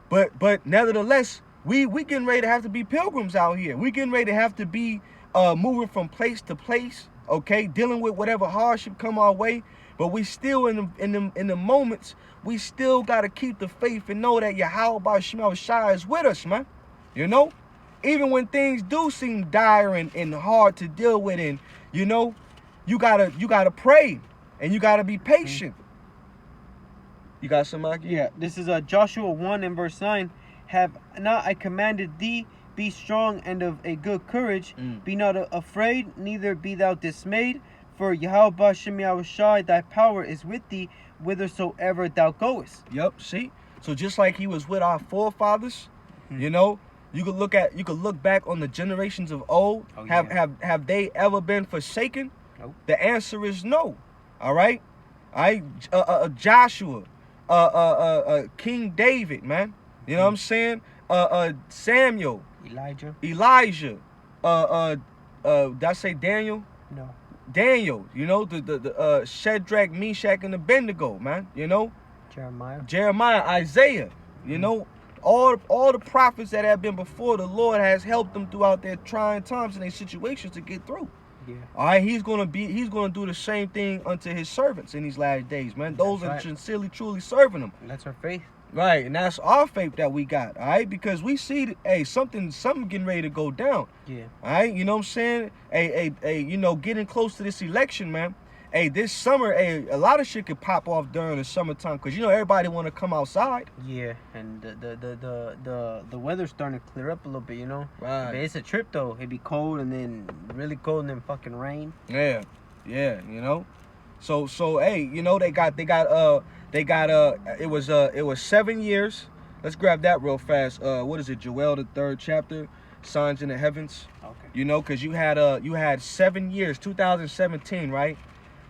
but nevertheless, we getting ready to have to be pilgrims out here. We getting ready to have to be moving from place to place, okay, dealing with whatever hardship come our way. But we still in the moments, we still gotta keep the faith and know that Yahweh Shema Shai is with us, man. You know, even when things do seem dire and hard to deal with, and you know. You gotta pray, and you gotta be patient. You got somebody? Yeah, this is Joshua 1 and verse 9. Have not I commanded thee, be strong and of a good courage. Be not afraid, neither be thou dismayed. For Yahweh Shem Shai, thy power is with thee, whithersoever thou goest. Yep. See, so just like he was with our forefathers, you know, you could look back on the generations of old. Oh, yeah. Have they ever been forsaken? Nope. The answer is no. All right. Joshua, King David, man. You know what I'm saying? Samuel, Elijah. Did I say Daniel? No. Daniel. You know, the Shadrach, Meshach, and Abednego, man. You know, Jeremiah, Isaiah. You know, all the prophets that have been before, the Lord has helped them throughout their trying times and their situations to get through. Yeah. All right, he's gonna do the same thing unto his servants in these last days, man. Those that are sincerely, truly serving him. And that's our faith. Right, and that's our faith that we got. All right, because we see that, hey, something getting ready to go down. Yeah. All right, you know what I'm saying? Hey, you know, getting close to this election, man. Hey, this summer, a lot of shit could pop off during the summertime, because you know everybody want to come outside. Yeah, and the weather's starting to clear up a little bit, you know. Right. But it's a trip though. It'd be cold and then really cold and then fucking rain. Yeah, you know. So hey, you know it was 7 years. Let's grab that real fast. What is it? Joel the 3rd chapter, signs in the heavens. Okay. You know, because you had 7 years, 2017, right?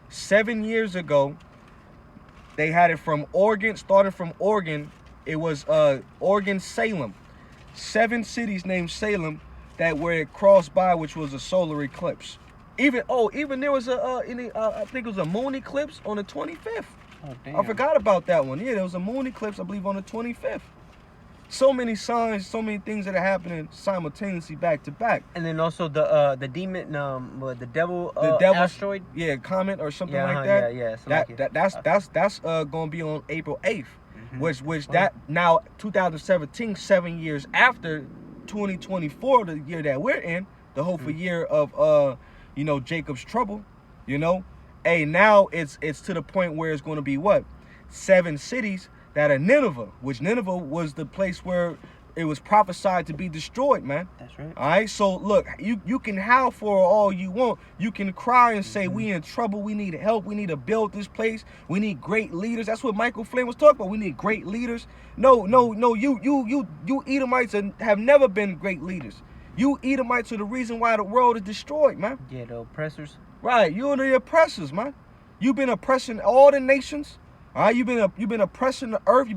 7 years ago, they had it from Oregon, starting from Oregon. It was Oregon, Salem. 7 cities named Salem that where it crossed by, which was a solar eclipse. Even there was I think it was a moon eclipse on the 25th. Oh, damn. I forgot about that one. Yeah, there was a moon eclipse, I believe, on the 25th. So many signs, so many things that are happening simultaneously back to back. And then also the demon, the devil asteroid. Yeah, comet or something Yeah, like that. yeah, something like That's gonna be on April 8th, which that now 2017, 7 years after 2024, the year that we're in, the hopeful year of Jacob's trouble, you know. Hey, now it's to the point where it's gonna be what? 7 cities that are Nineveh, which Nineveh was the place where it was prophesied to be destroyed, man. That's right. All right, so look, you can howl for all you want. You can cry and say, we in trouble, we need help, we need to build this place, we need great leaders. That's what Michael Flynn was talking about. We need great leaders. No, you Edomites have never been great leaders. You Edomites are the reason why the world is destroyed, man. Yeah, the oppressors. Right, you're the oppressors, man. You've been oppressing all the nations. All right, you've been oppressing the earth. You've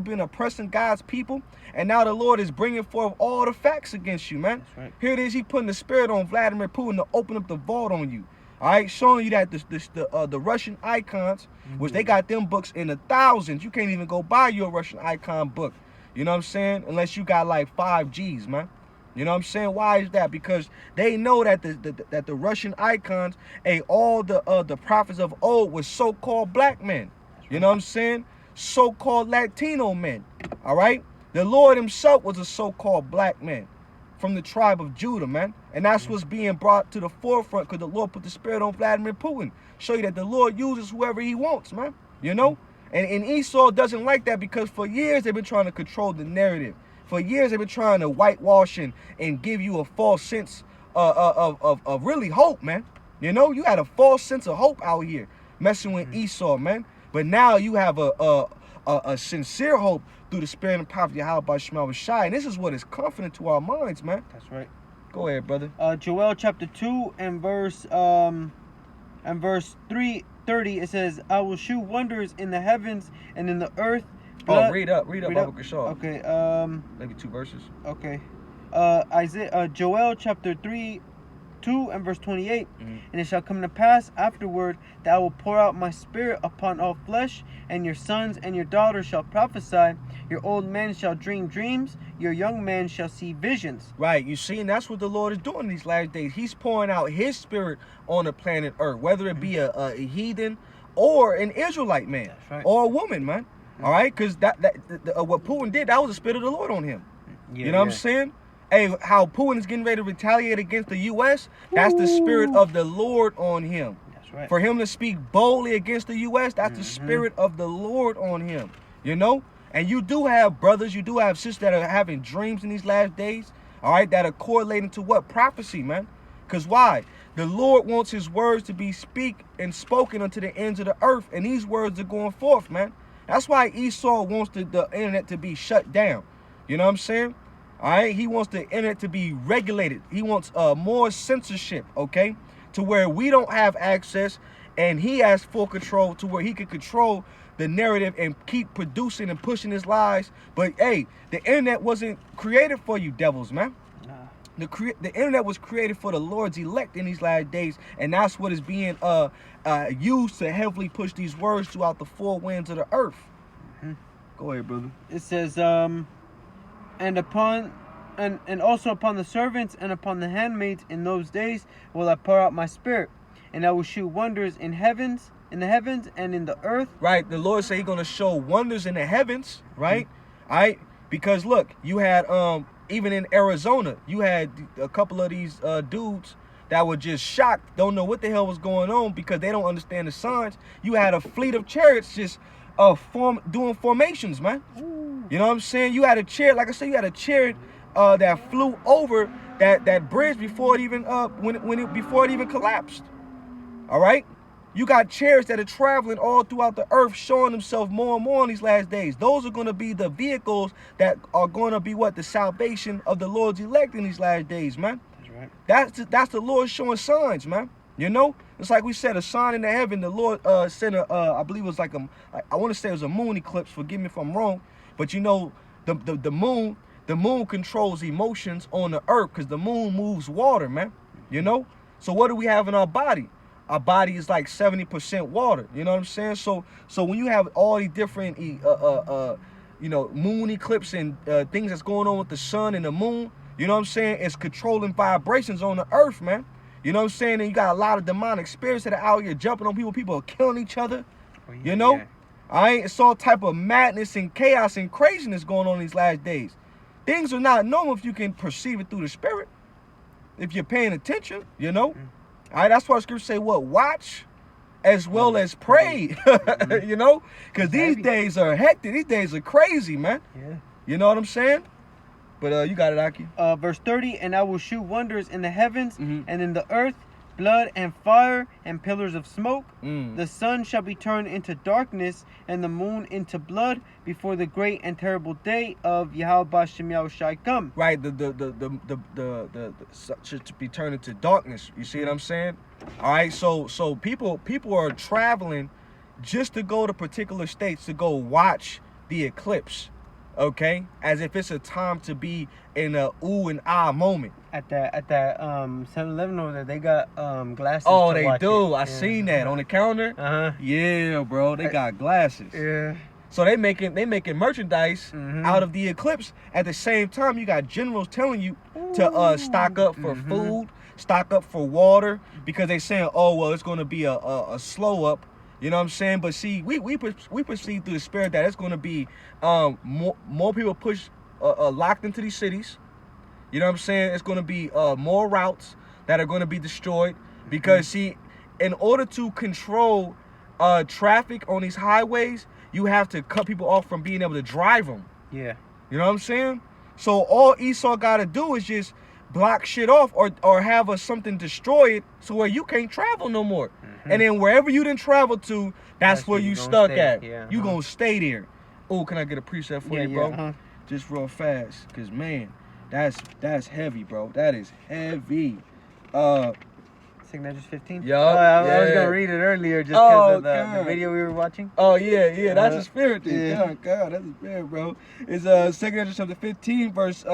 been oppressing God's people, and now the Lord is bringing forth all the facts against you, man. That's right. Here it is. He putting the spirit on Vladimir Putin to open up the vault on you. All right, showing you that the Russian icons, which they got them books in the thousands. You can't even go buy your Russian icon book. You know what I'm saying? Unless you got like 5 G's, man. You know what I'm saying? Why is that? Because they know that the Russian icons, all the prophets of old was so-called black men. You know what I'm saying? So-called Latino men. All right? The Lord himself was a so-called black man from the tribe of Judah, man. And that's what's being brought to the forefront because the Lord put the spirit on Vladimir Putin. Show you that the Lord uses whoever he wants, man. You know? And Esau doesn't like that because for years they've been trying to control the narrative. For years they've been trying to whitewash and give you a false sense of really hope, man. You know? You had a false sense of hope out here messing with Esau, man. But now you have a sincere hope through the spirit and power of Yahweh Shema Shai. And this is what is confident to our minds, man. That's right. Go ahead, brother. Joel chapter 2 and verse 3:30, it says, I will shew wonders in the heavens and in the earth. Read up, Baba Kishar. Okay. Maybe 2 verses. Okay. Joel chapter 3. 2 and verse 28, and it shall come to pass afterward that I will pour out my spirit upon all flesh, and your sons and your daughters shall prophesy, your old men shall dream dreams, your young men shall see visions. Right, you see, and that's what the Lord is doing these last days. He's pouring out his spirit on the planet Earth, whether it be a heathen or an Israelite man, right. or a woman, man. All right, because what Putin did, that was the spirit of the Lord on him. Yeah, you know what I'm saying? Hey, how Putin is getting ready to retaliate against the U.S., that's the spirit of the Lord on him. That's right. For him to speak boldly against the U.S., that's the spirit of the Lord on him. You know? And you do have brothers, you do have sisters that are having dreams in these last days, all right, that are correlating to what? Prophecy, man. Because why? The Lord wants his words to be spoken unto the ends of the earth, and these words are going forth, man. That's why Esau wants the internet to be shut down. You know what I'm saying? All right, he wants the internet to be regulated. He wants more censorship, okay, to where we don't have access, and he has full control to where he can control the narrative and keep producing and pushing his lies. But hey, the internet wasn't created for you devils, man. Nah. The internet was created for the Lord's elect in these last days, and that's what is being used to heavily push these words throughout the 4 winds of the earth. Go ahead, brother. It says, and also upon the servants and upon the handmaids in those days will I pour out my spirit, and I will shew wonders in the heavens and in the earth. Right, the Lord said he's gonna show wonders in the heavens, right? All right, because look, you had even in Arizona, you had a couple of these dudes that were just shocked, don't know what the hell was going on because they don't understand the signs. You had a fleet of chariots just doing formations, man. You know what I'm saying? You had a chariot, like I said, you had a chariot that flew over that bridge before it even before it even collapsed. All right, You got chariots that are traveling all throughout the earth, showing themselves more and more in these last days. Those are going to be the vehicles that are going to be what? The salvation of the Lord's elect in these last days, man. That's right. That's the Lord showing signs, man. You know, it's like we said, a sign in the heaven. The Lord sent I believe it was like I want to say it was a moon eclipse. Forgive me if I'm wrong, but you know, the moon controls emotions on the earth because the moon moves water, man. You know, so what do we have in our body? Our body is like 70% water. You know what I'm saying? So when you have all these different you know, moon eclipse and things that's going on with the sun and the moon, you know what I'm saying? It's controlling vibrations on the earth, man. You know what I'm saying? And you got a lot of demonic spirits that are out here jumping on people. People are killing each other. Oh, yeah, You know? yeah. All right? It's all type of madness and chaos and craziness going on these last days. Things are not normal if you can perceive it through the spirit. If you're paying attention, you know? All right? That's why the scriptures say what? Watch as well as pray. You know? Because these heavy. days are hectic. These days are crazy, man. Yeah. You know what I'm saying? But you got it, Aki. Verse 30, and I will shew wonders in the heavens Mhm. and in the earth, blood and fire and pillars of smoke. Mm. The sun shall be turned into darkness and the moon into blood before the great and terrible day of Yahweh Shem Yahushai come. Right, the should be turned into darkness. You see what I'm saying? All right, so people are traveling just to go to particular states to go watch the eclipse, okay? As if it's a time to be in a ooh and ah moment. At that 7-Eleven over there, they got glasses. Oh, to they watch do. it. I seen that on the counter. Uh huh. Yeah, bro, they got glasses. Yeah. So they making merchandise Mhm. out of the eclipse. At the same time, you got generals telling you to stock up for food, stock up for water, because they saying, oh well, it's going to be a slow up. You know what I'm saying? But see, we perceive through the spirit that it's going to be more people locked into these cities. You know what I'm saying? It's going to be more routes that are going to be destroyed because see, in order to control traffic on these highways, you have to cut people off from being able to drive them. Yeah. You know what I'm saying? So all Esau got to do is just block shit off or have something destroy it so where you can't travel no more. And then wherever you didn't travel to, that's where where you you gonna stuck stay. at. Yeah, You gonna stay there. Oh, can I get a preset for you, bro? Uh-huh. Just real fast, cause man, that's heavy, bro. That is heavy. Signatures 15? Yup, I was yeah. gonna read it earlier just because Oh, of the God. video we were watching. Oh yeah, that's a spirit thing. Yeah. God, that's a spirit, bro. It's 2 Corinthians chapter 15, verse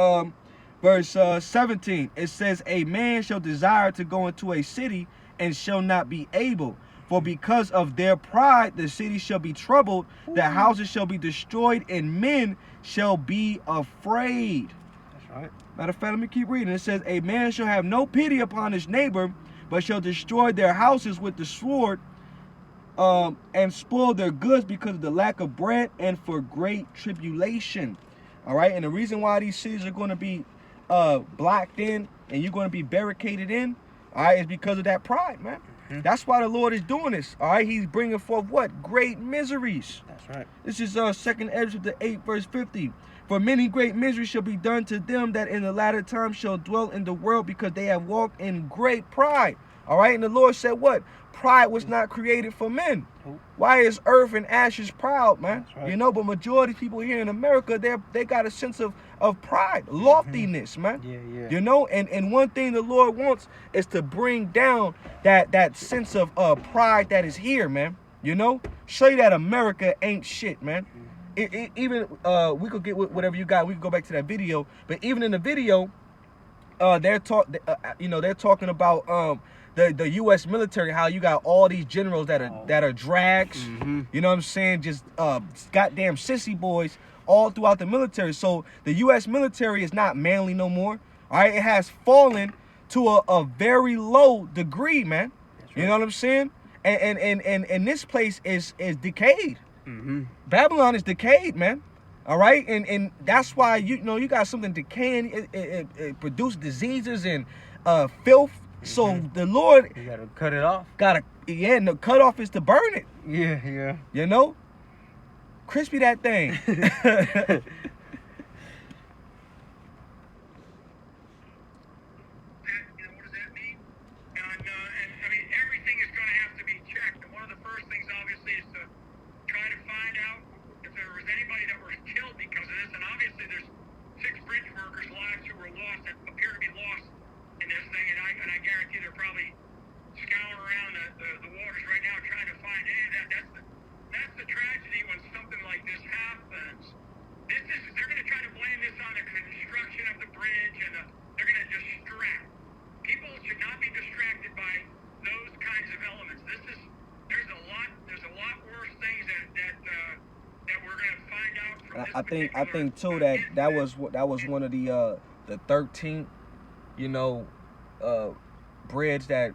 17. It says, "A man shall desire to go into a city and shall not be able. For because of their pride, the city shall be troubled, the houses shall be destroyed, and men shall be afraid." That's right. Matter of fact, let me keep reading. It says, "A man shall have no pity upon his neighbor, but shall destroy their houses with the sword, and spoil their goods because of the lack of bread and for great tribulation." All right, and the reason why these cities are going to be blocked in and you're going to be barricaded in, all right, is because of that pride, man. That's why the Lord is doing this. All right, He's bringing forth what? Great miseries. That's right. This is 2 Ezra 8, verse 50. "For many great miseries shall be done to them that in the latter time shall dwell in the world, because they have walked in great pride." All right, and the Lord said what? Pride was not created for men. Why is earth and ashes proud, man? That's right. You know, but majority of people here in America, they got a sense of pride, loftiness, man. Yeah. You know, and one thing the Lord wants is to bring down that sense of pride that is here, man. You know, show you that America ain't shit, man. Even we could get whatever you got. We could go back to that video, but even in the video, they're talking about the U.S. military, how you got all these generals that are drags. You know what I'm saying? Just goddamn sissy boys all throughout the military. So the U.S. military is not manly no more. All right, it has fallen to a very low degree, man. That's You know what I'm saying? And this place is decayed. Babylon is decayed, man. All right, and that's why you got something decaying. It produces diseases and filth. So the Lord You gotta cut it off. and the cutoff is to burn it. Yeah. You know, crispy that thing. What does that mean? And I mean, everything is going to have to be checked. And one lost that appear to be lost in this thing, and I guarantee they're probably scouring around the waters right now trying to find any of that. That's the tragedy when something like this happens. They're going to try to blame this on the construction of the bridge, and they're going to distract. People should not be distracted by those kinds of elements. There's a lot worse things that we're going to find out from this. I think too that was one of the 13th, bridge that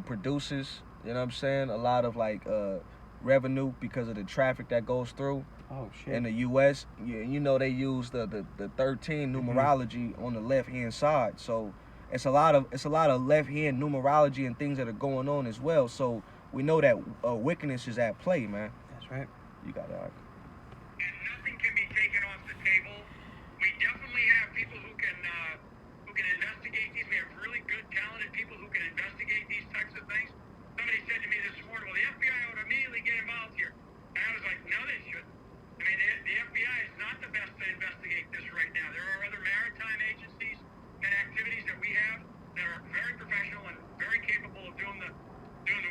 produces, you know what I'm saying, a lot of like revenue because of the traffic that goes through. Oh shit. In the U.S., they use the 13 numerology on the left hand side, so it's a lot of left hand numerology and things that are going on as well. So we know that wickedness is at play, man. That's right. You got it. And nothing can be taken off the table. We definitely have people who can investigate these. We have really good, talented people who can investigate these types of things. Somebody said to me this morning, "Well, the FBI would immediately get involved here," and I was like, "No, they shouldn't. I mean, the FBI is not the best to investigate this right now. There are other maritime agencies and activities that we have that are very professional and very capable of doing the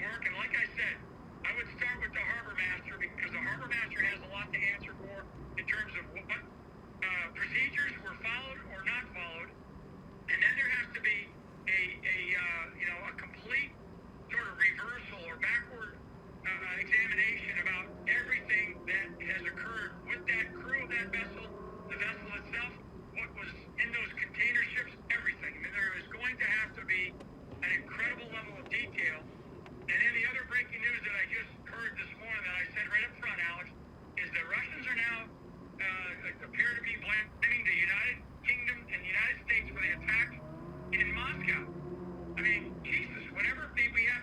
work. And like I said, I would start with the harbor master, because the harbor master has a lot to answer for in terms of what procedures were followed or not followed. And then there has to be a complete sort of reversal or backward examination about everything that has occurred with that crew of that vessel, the vessel itself, what was in those container ships, everything. I mean, there is going to have to be an incredible level of detail. And then the other breaking news that I just heard this morning that I said right up front, Alex, is that Russians are now appear to be blaming the United Kingdom and the United States for the attack in Moscow. I mean, Jesus, whenever we have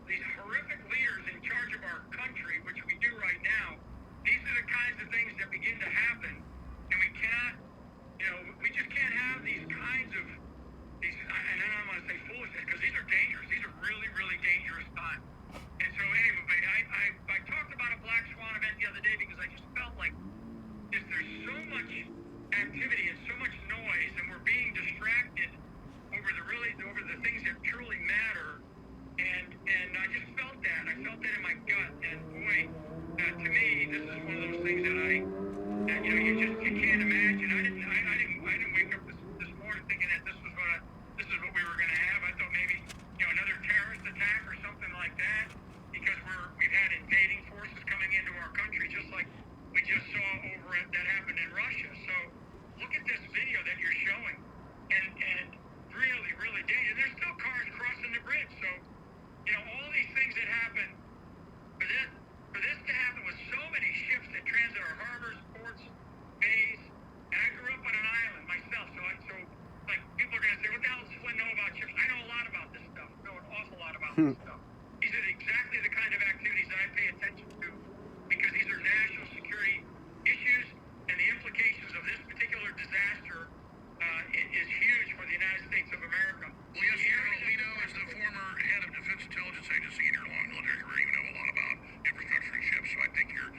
these horrific leaders in charge of our country, which we do right now, these are the kinds of things that begin to happen. And we cannot, we just can't have these kinds of, and I don't want to say foolishness, because these are dangerous. These are really, really dangerous times. And so anyway, I talked about a Black Swan event the other day because I just felt like there's so much activity and so much noise, and we're being distracted over the things that truly matter. And I just felt that. I felt that in my gut. And boy, to me, this is one of those things that you can't imagine. I didn't wake up this morning thinking that this is what we were going to have. I thought maybe another terrorist attack or something like that, because we've had invading forces coming into our country, just like we just saw that happened in Russia. So look at this video that you're showing, and really, really dangerous. There's still cars crossing the bridge. So all these things that happen, for this to happen with so many ships that transit our harbors, ports, bays, and I grew up on an island myself, so like people are going to say, what the hell does Flynn know about ships? I know a lot about this stuff. I know an awful lot about this stuff. These are exactly the kind of activities that I pay attention to, because these are national security issues, and the implications of this particular disaster is huge for the United States of America. Well, yes, Lino, as the former head of Defense Intelligence Agency in your long military career, you know a lot about infrastructure and ships, so I think you're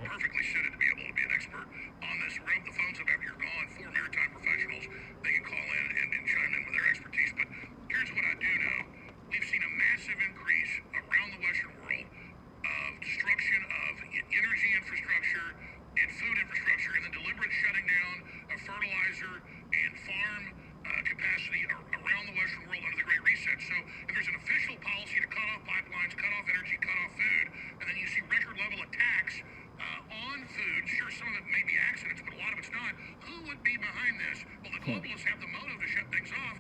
perfectly suited to be able to be an expert on this. We'll the phones up after you're gone for maritime professionals. They can call in and chime in with their expertise. But here's what I do know. We've seen a massive increase around the Western world of destruction of energy infrastructure and food infrastructure, and the deliberate shutting down of fertilizer and farm capacity around the Western world under the Great Reset. So if there's an official policy to cut off pipelines, cut off energy, cut off food, and then you see record level attacks on food, sure, some of it may be accidents, but a lot of it's not. Who would be behind this? Well, the globalists have the motive to shut things off.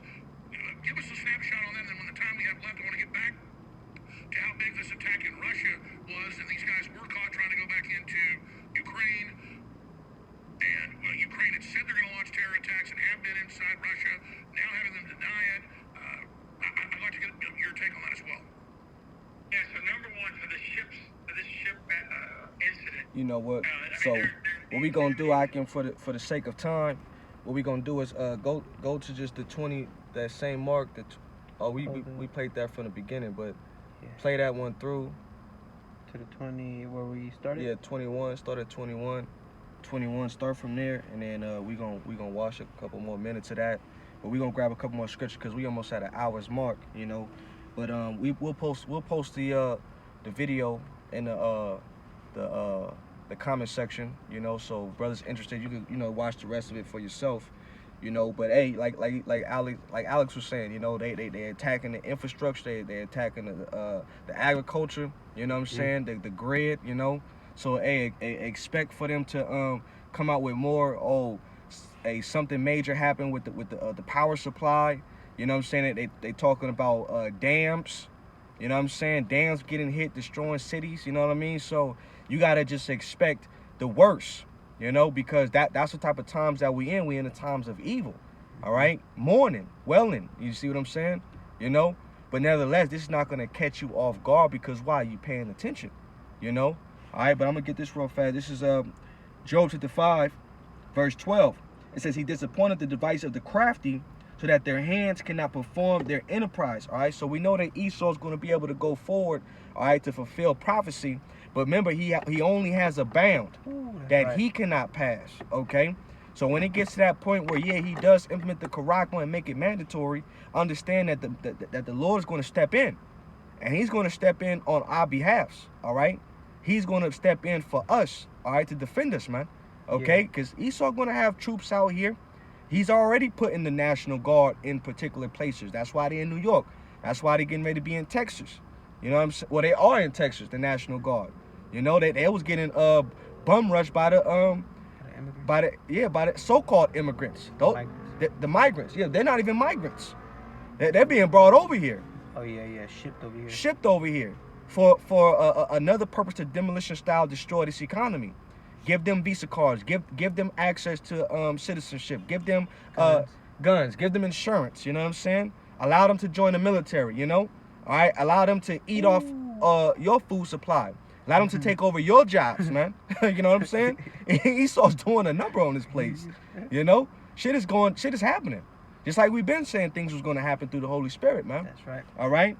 Give us a snapshot on that, and then when the time we have left, I want to get back to how big this attack in Russia was, and these guys were caught trying to go back into Ukraine. And Ukraine had said they're going to launch terror attacks and have been inside Russia, now having them deny it. I'd like to get your take on that as well. Yeah, so number one, for this ship incident. You know what? So what we gonna do, for the sake of time, what we gonna do is go to just the 20, that same mark. We played that from the beginning, but play that one through to the 20 where we started. Yeah, 21. Start at 21. 21. Start from there, and then we gonna watch a couple more minutes of that. But we gonna grab a couple more scriptures because we almost at an hour's mark, you know. But we'll post the video in the comment section, you know. So brothers interested, you can watch the rest of it for yourself, you know. But hey, like Alex was saying, you know, they attacking the infrastructure, they attacking the agriculture, you know what I'm saying, the grid, you know. So hey, expect for them to come out with more. Something major happened with the power supply. You know what I'm saying? They talking about dams. You know what I'm saying? Dams getting hit, destroying cities. You know what I mean? So you gotta just expect the worst. You know, because that's the type of times that we in. We in the times of evil. All right, mourning, wailing. You see what I'm saying? You know, but nevertheless, this is not gonna catch you off guard because why? You paying attention. You know. All right, but I'm gonna get this real fast. This is Job chapter 5, verse 12. It says, he disappointed the device of the crafty so that their hands cannot perform their enterprise. All right, so we know that Esau's going to be able to go forward, all right, to fulfill prophecy. But remember, he only has a bound that he cannot pass, okay? So when it gets to that point where, yeah, he does implement the Karakma and make it mandatory, understand that the Lord is going to step in. And he's going to step in on our behalfs, all right? He's going to step in for us, all right, to defend us, man. Okay, because Esau going to have troops out here. He's already putting the National Guard in particular places. That's why they're in New York. That's why they're getting ready to be in Texas. You know what I'm saying? Well, they are in Texas, the National Guard. You know, they was getting bum rushed by the so-called immigrants. The migrants. Yeah, they're not even migrants. They're being brought over here. Oh yeah, shipped over here. Shipped over here for another purpose to demolition style destroy this economy. Give them visa cards. Give them access to citizenship. Give them guns. Give them insurance. You know what I'm saying? Allow them to join the military. You know, all right. Allow them to eat off your food supply. Allow them to take over your jobs, man. You know what I'm saying? Esau's doing a number on this place. You know, shit is happening. Just like we've been saying, things was going to happen through the Holy Spirit, man. That's right. All right.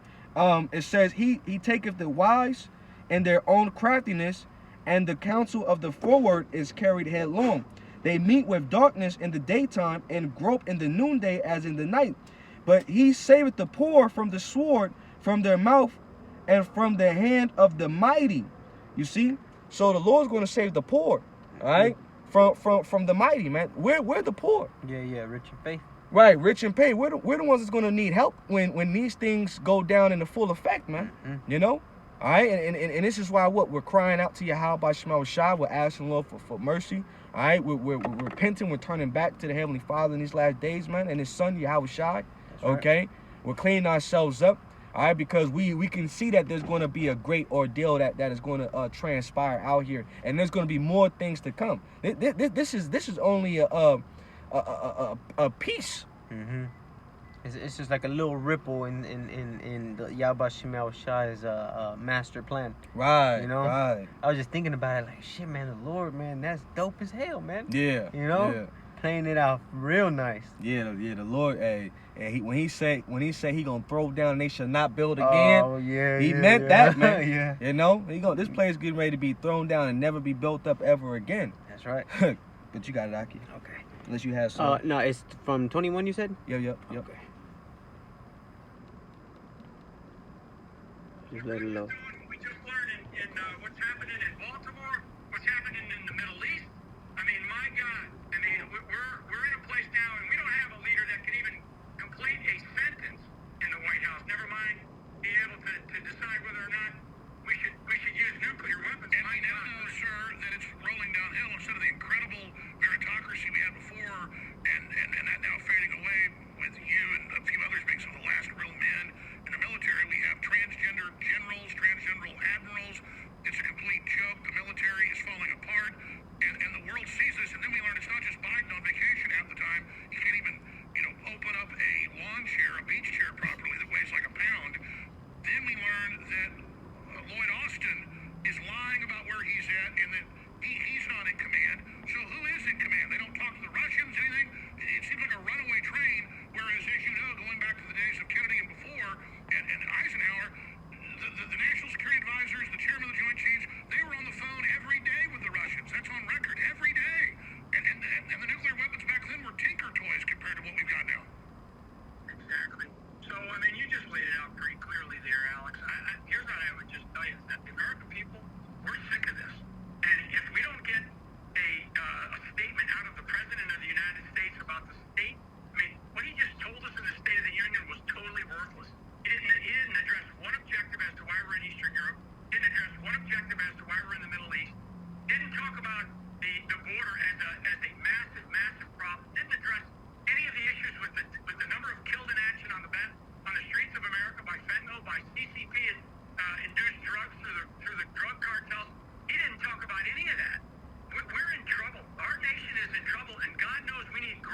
It says he taketh the wise in their own craftiness, and the counsel of the forward is carried headlong. They meet with darkness in the daytime and grope in the noonday as in the night. But he saveth the poor from the sword, from their mouth, and from the hand of the mighty. You see? So the Lord's going to save the poor, all right? From the mighty, man. We're the poor. Yeah, rich in faith. Right, rich and paid. We're the ones that's going to need help when these things go down in the full effect, man. You know? All right, and this is why we're crying out to Yahweh by Shema Shai. We're asking Lord for mercy. All right, we're repenting. We're turning back to the Heavenly Father in these last days, man, and His Son Yahweh Shai. Okay, right. We're cleaning ourselves up. All right, because we can see that there's going to be a great ordeal that is going to transpire out here, and there's going to be more things to come. This is only a piece. It's just like a little ripple in the Yahweh Shema Shai's master plan. Right. You know. Right. I was just thinking about it, like, shit, man. The Lord, man, that's dope as hell, man. Yeah. You know. Yeah. Playing it out real nice. Yeah. The Lord, hey, and when he say he gonna throw down and they shall not build again. Oh yeah. He meant that, man. Yeah. You know, this place getting ready to be thrown down and never be built up ever again. That's right. But you got it, Aki. Okay. Unless you have some. No, it's from 21. You said. Yep. Okay. Just let it load. We just learned in what's happening in Baltimore, what's happening in the Middle East. I mean, my God. I mean, we're in a place now, and we don't have a leader that can even complete a sentence in the White House. Never mind be able to decide whether or not we should use nuclear weapons. And I know, sir, that it's rolling downhill instead of the incredible meritocracy we had before, and that now fading away with you and a few others being some of the last real men in the military. We have transgender generals, transgender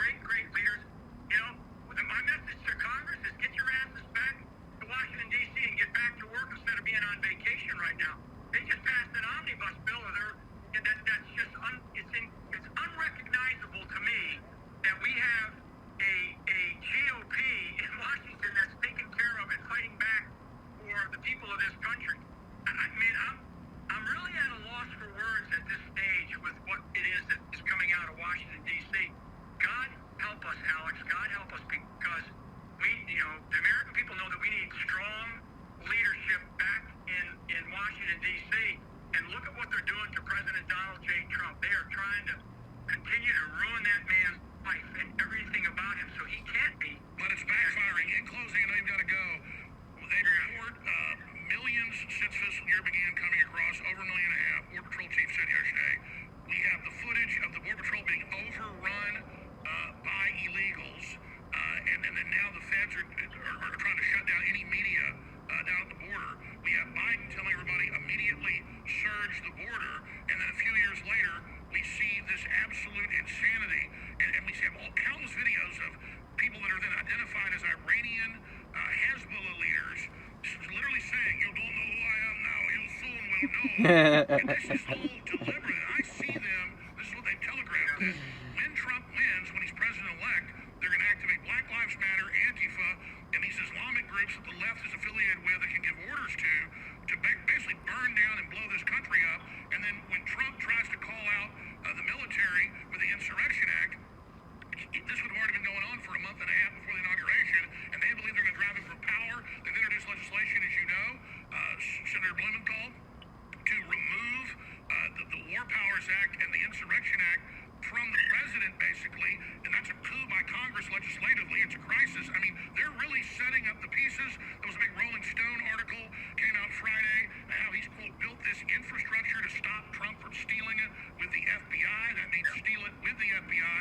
great, great leaders. You know, my message to Congress is get your asses back to Washington, D.C. and get back to work instead of being on vacation right now. They just passed an omnibus bill, and that's just it's unrecognizable to me that we have a GOP in Washington that's taking care of and fighting back for the people of this country. I mean, I'm really at a loss for words at this stage with what it is that is coming out of Washington, D.C. God help us, Alex. God help us, because the American people know that we need strong leadership back in Washington, D.C. And look at what they're doing to President Donald J. Trump. They are trying to continue to ruin that man's life and everything about him so he can't be. But it's backfiring. In closing, I know you've got to go. They report millions since this year began coming across, over 1.5 million. Border Patrol chief said yesterday. We have the footage of the Border Patrol being overrun by illegals, and then now the feds are trying to shut down any media down at the border. We have Biden telling everybody immediately surge the border, and then a few years later we see this absolute insanity, and we see countless videos of people that are then identified as Iranian Hezbollah leaders literally saying, "You don't know who I am now, you soon will know." And this is all deliberate. I see them, this is what they've telegraphed, that when Trump wins, when he's president-elect, they're going to activate Black Lives Matter, Antifa, and these Islamic groups that the left is affiliated with that can give orders to basically burn down and blow this country up. And then when Trump tries to call out the military with the Insurrection Act, this would have already been going on for a month and a half before the inauguration, and they believe they're going to drive him from power. They've introduced legislation, as you know, Senator Blumenthal, to remove the War Powers Act and the Insurrection Act from the president, basically, and that's a coup by Congress legislatively. It's a crisis. I mean, they're really setting up the pieces. There was a big Rolling Stone article came out Friday, how he's, quote, built this infrastructure to stop Trump from stealing it with the FBI. That means steal it with the FBI.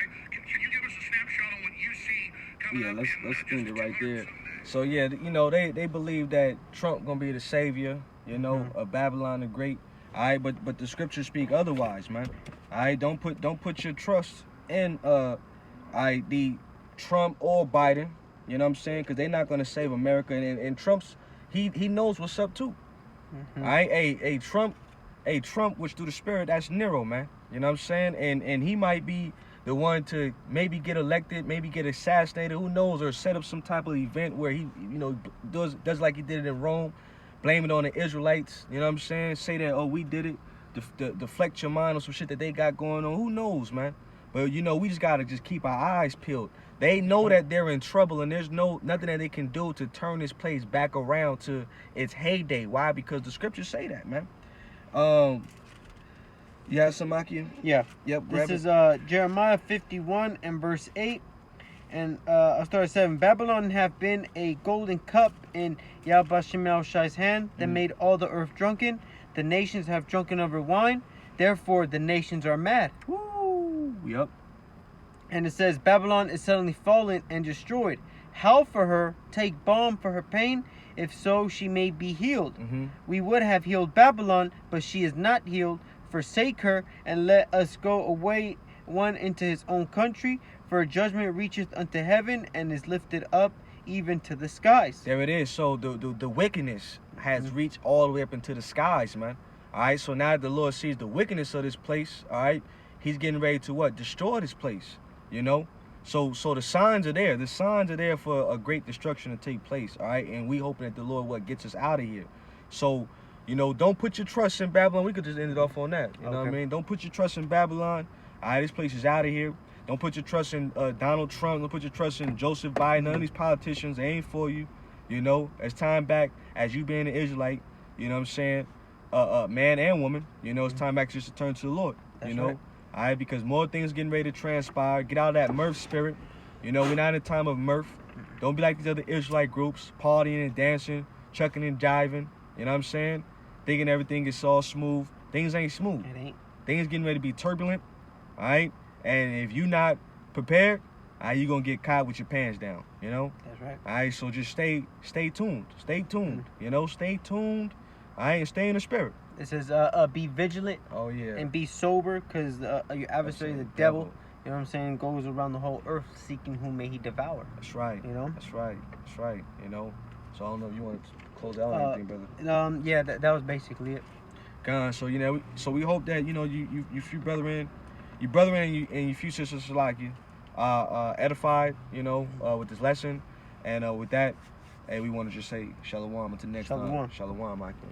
Can you give us a snapshot on what you see coming up? Yeah, let's end it right there. So yeah, they believe that Trump gonna be the savior, of Babylon the Great. All right, but the scriptures speak otherwise, man. All right, don't put your trust in the Trump or Biden. You know what I'm saying? Because they're not gonna save America. And Trump's he knows what's up too. All right, a Trump, which through the spirit, that's Nero, man. You know what I'm saying? And he might be the one to maybe get elected, maybe get assassinated, who knows, or set up some type of event where he, does like he did it in Rome, blame it on the Israelites, you know what I'm saying? Say that, oh, we did it, deflect your mind on some shit that they got going on. Who knows, man? But, we just got to just keep our eyes peeled. They know that they're in trouble, and there's nothing that they can do to turn this place back around to its heyday. Why? Because the scriptures say that, man. You have some, Maki? Yeah. Yep, This grab is it. Jeremiah 51 and verse 8. And I'll start at 7. Babylon have been a golden cup in Yahweh Shai's hand that made all the earth drunken. The nations have drunken of her wine. Therefore, the nations are mad. Woo! Yep. And it says, Babylon is suddenly fallen and destroyed. Howl for her, take balm for her pain. If so, she may be healed. We would have healed Babylon, but she is not healed. Forsake her, and let us go away one into his own country. For judgment reacheth unto heaven, and is lifted up even to the skies. There it is. So the wickedness has reached all the way up into the skies, man. All right, so now the Lord sees the wickedness of this place, all right, he's getting ready to what? Destroy this place, So the signs are there. The signs are there for a great destruction to take place, all right? And we hoping that the Lord gets us out of here. So, don't put your trust in Babylon. We could just end it off on that. You know what I mean? Don't put your trust in Babylon. All right, this place is out of here. Don't put your trust in Donald Trump. Don't put your trust in Joseph Biden. None of these politicians, they ain't for you. As time back, as you being an Israelite, you know what I'm saying? Man and woman, it's time back just to turn to the Lord. That's right. All right, because more things getting ready to transpire. Get out of that mirth spirit. We're not in a time of mirth. Don't be like these other Israelite groups, partying and dancing, chucking and jiving. You know what I'm saying? Thinking everything is all smooth. Things ain't smooth. It ain't. Things getting ready to be turbulent. All right? And if you're not prepared, you're going to get caught with your pants down. That's right. All right? So just stay tuned. Stay tuned. Stay tuned. All right? And stay in the spirit. It says, be vigilant Oh, yeah. and be sober, because your adversary, the devil, You know what I'm saying? Goes around the whole earth seeking whom may he devour. That's right. You know? That's right. That's right. You know. So I don't know if you want to close out or anything, brother. Yeah, that was basically it. God, so you know, so we hope that you few brethren, your brethren and your few sisters like you, edified, with this lesson, and with that, hey, we want to just say shalom until next time. Shalom. Shalom, Michael.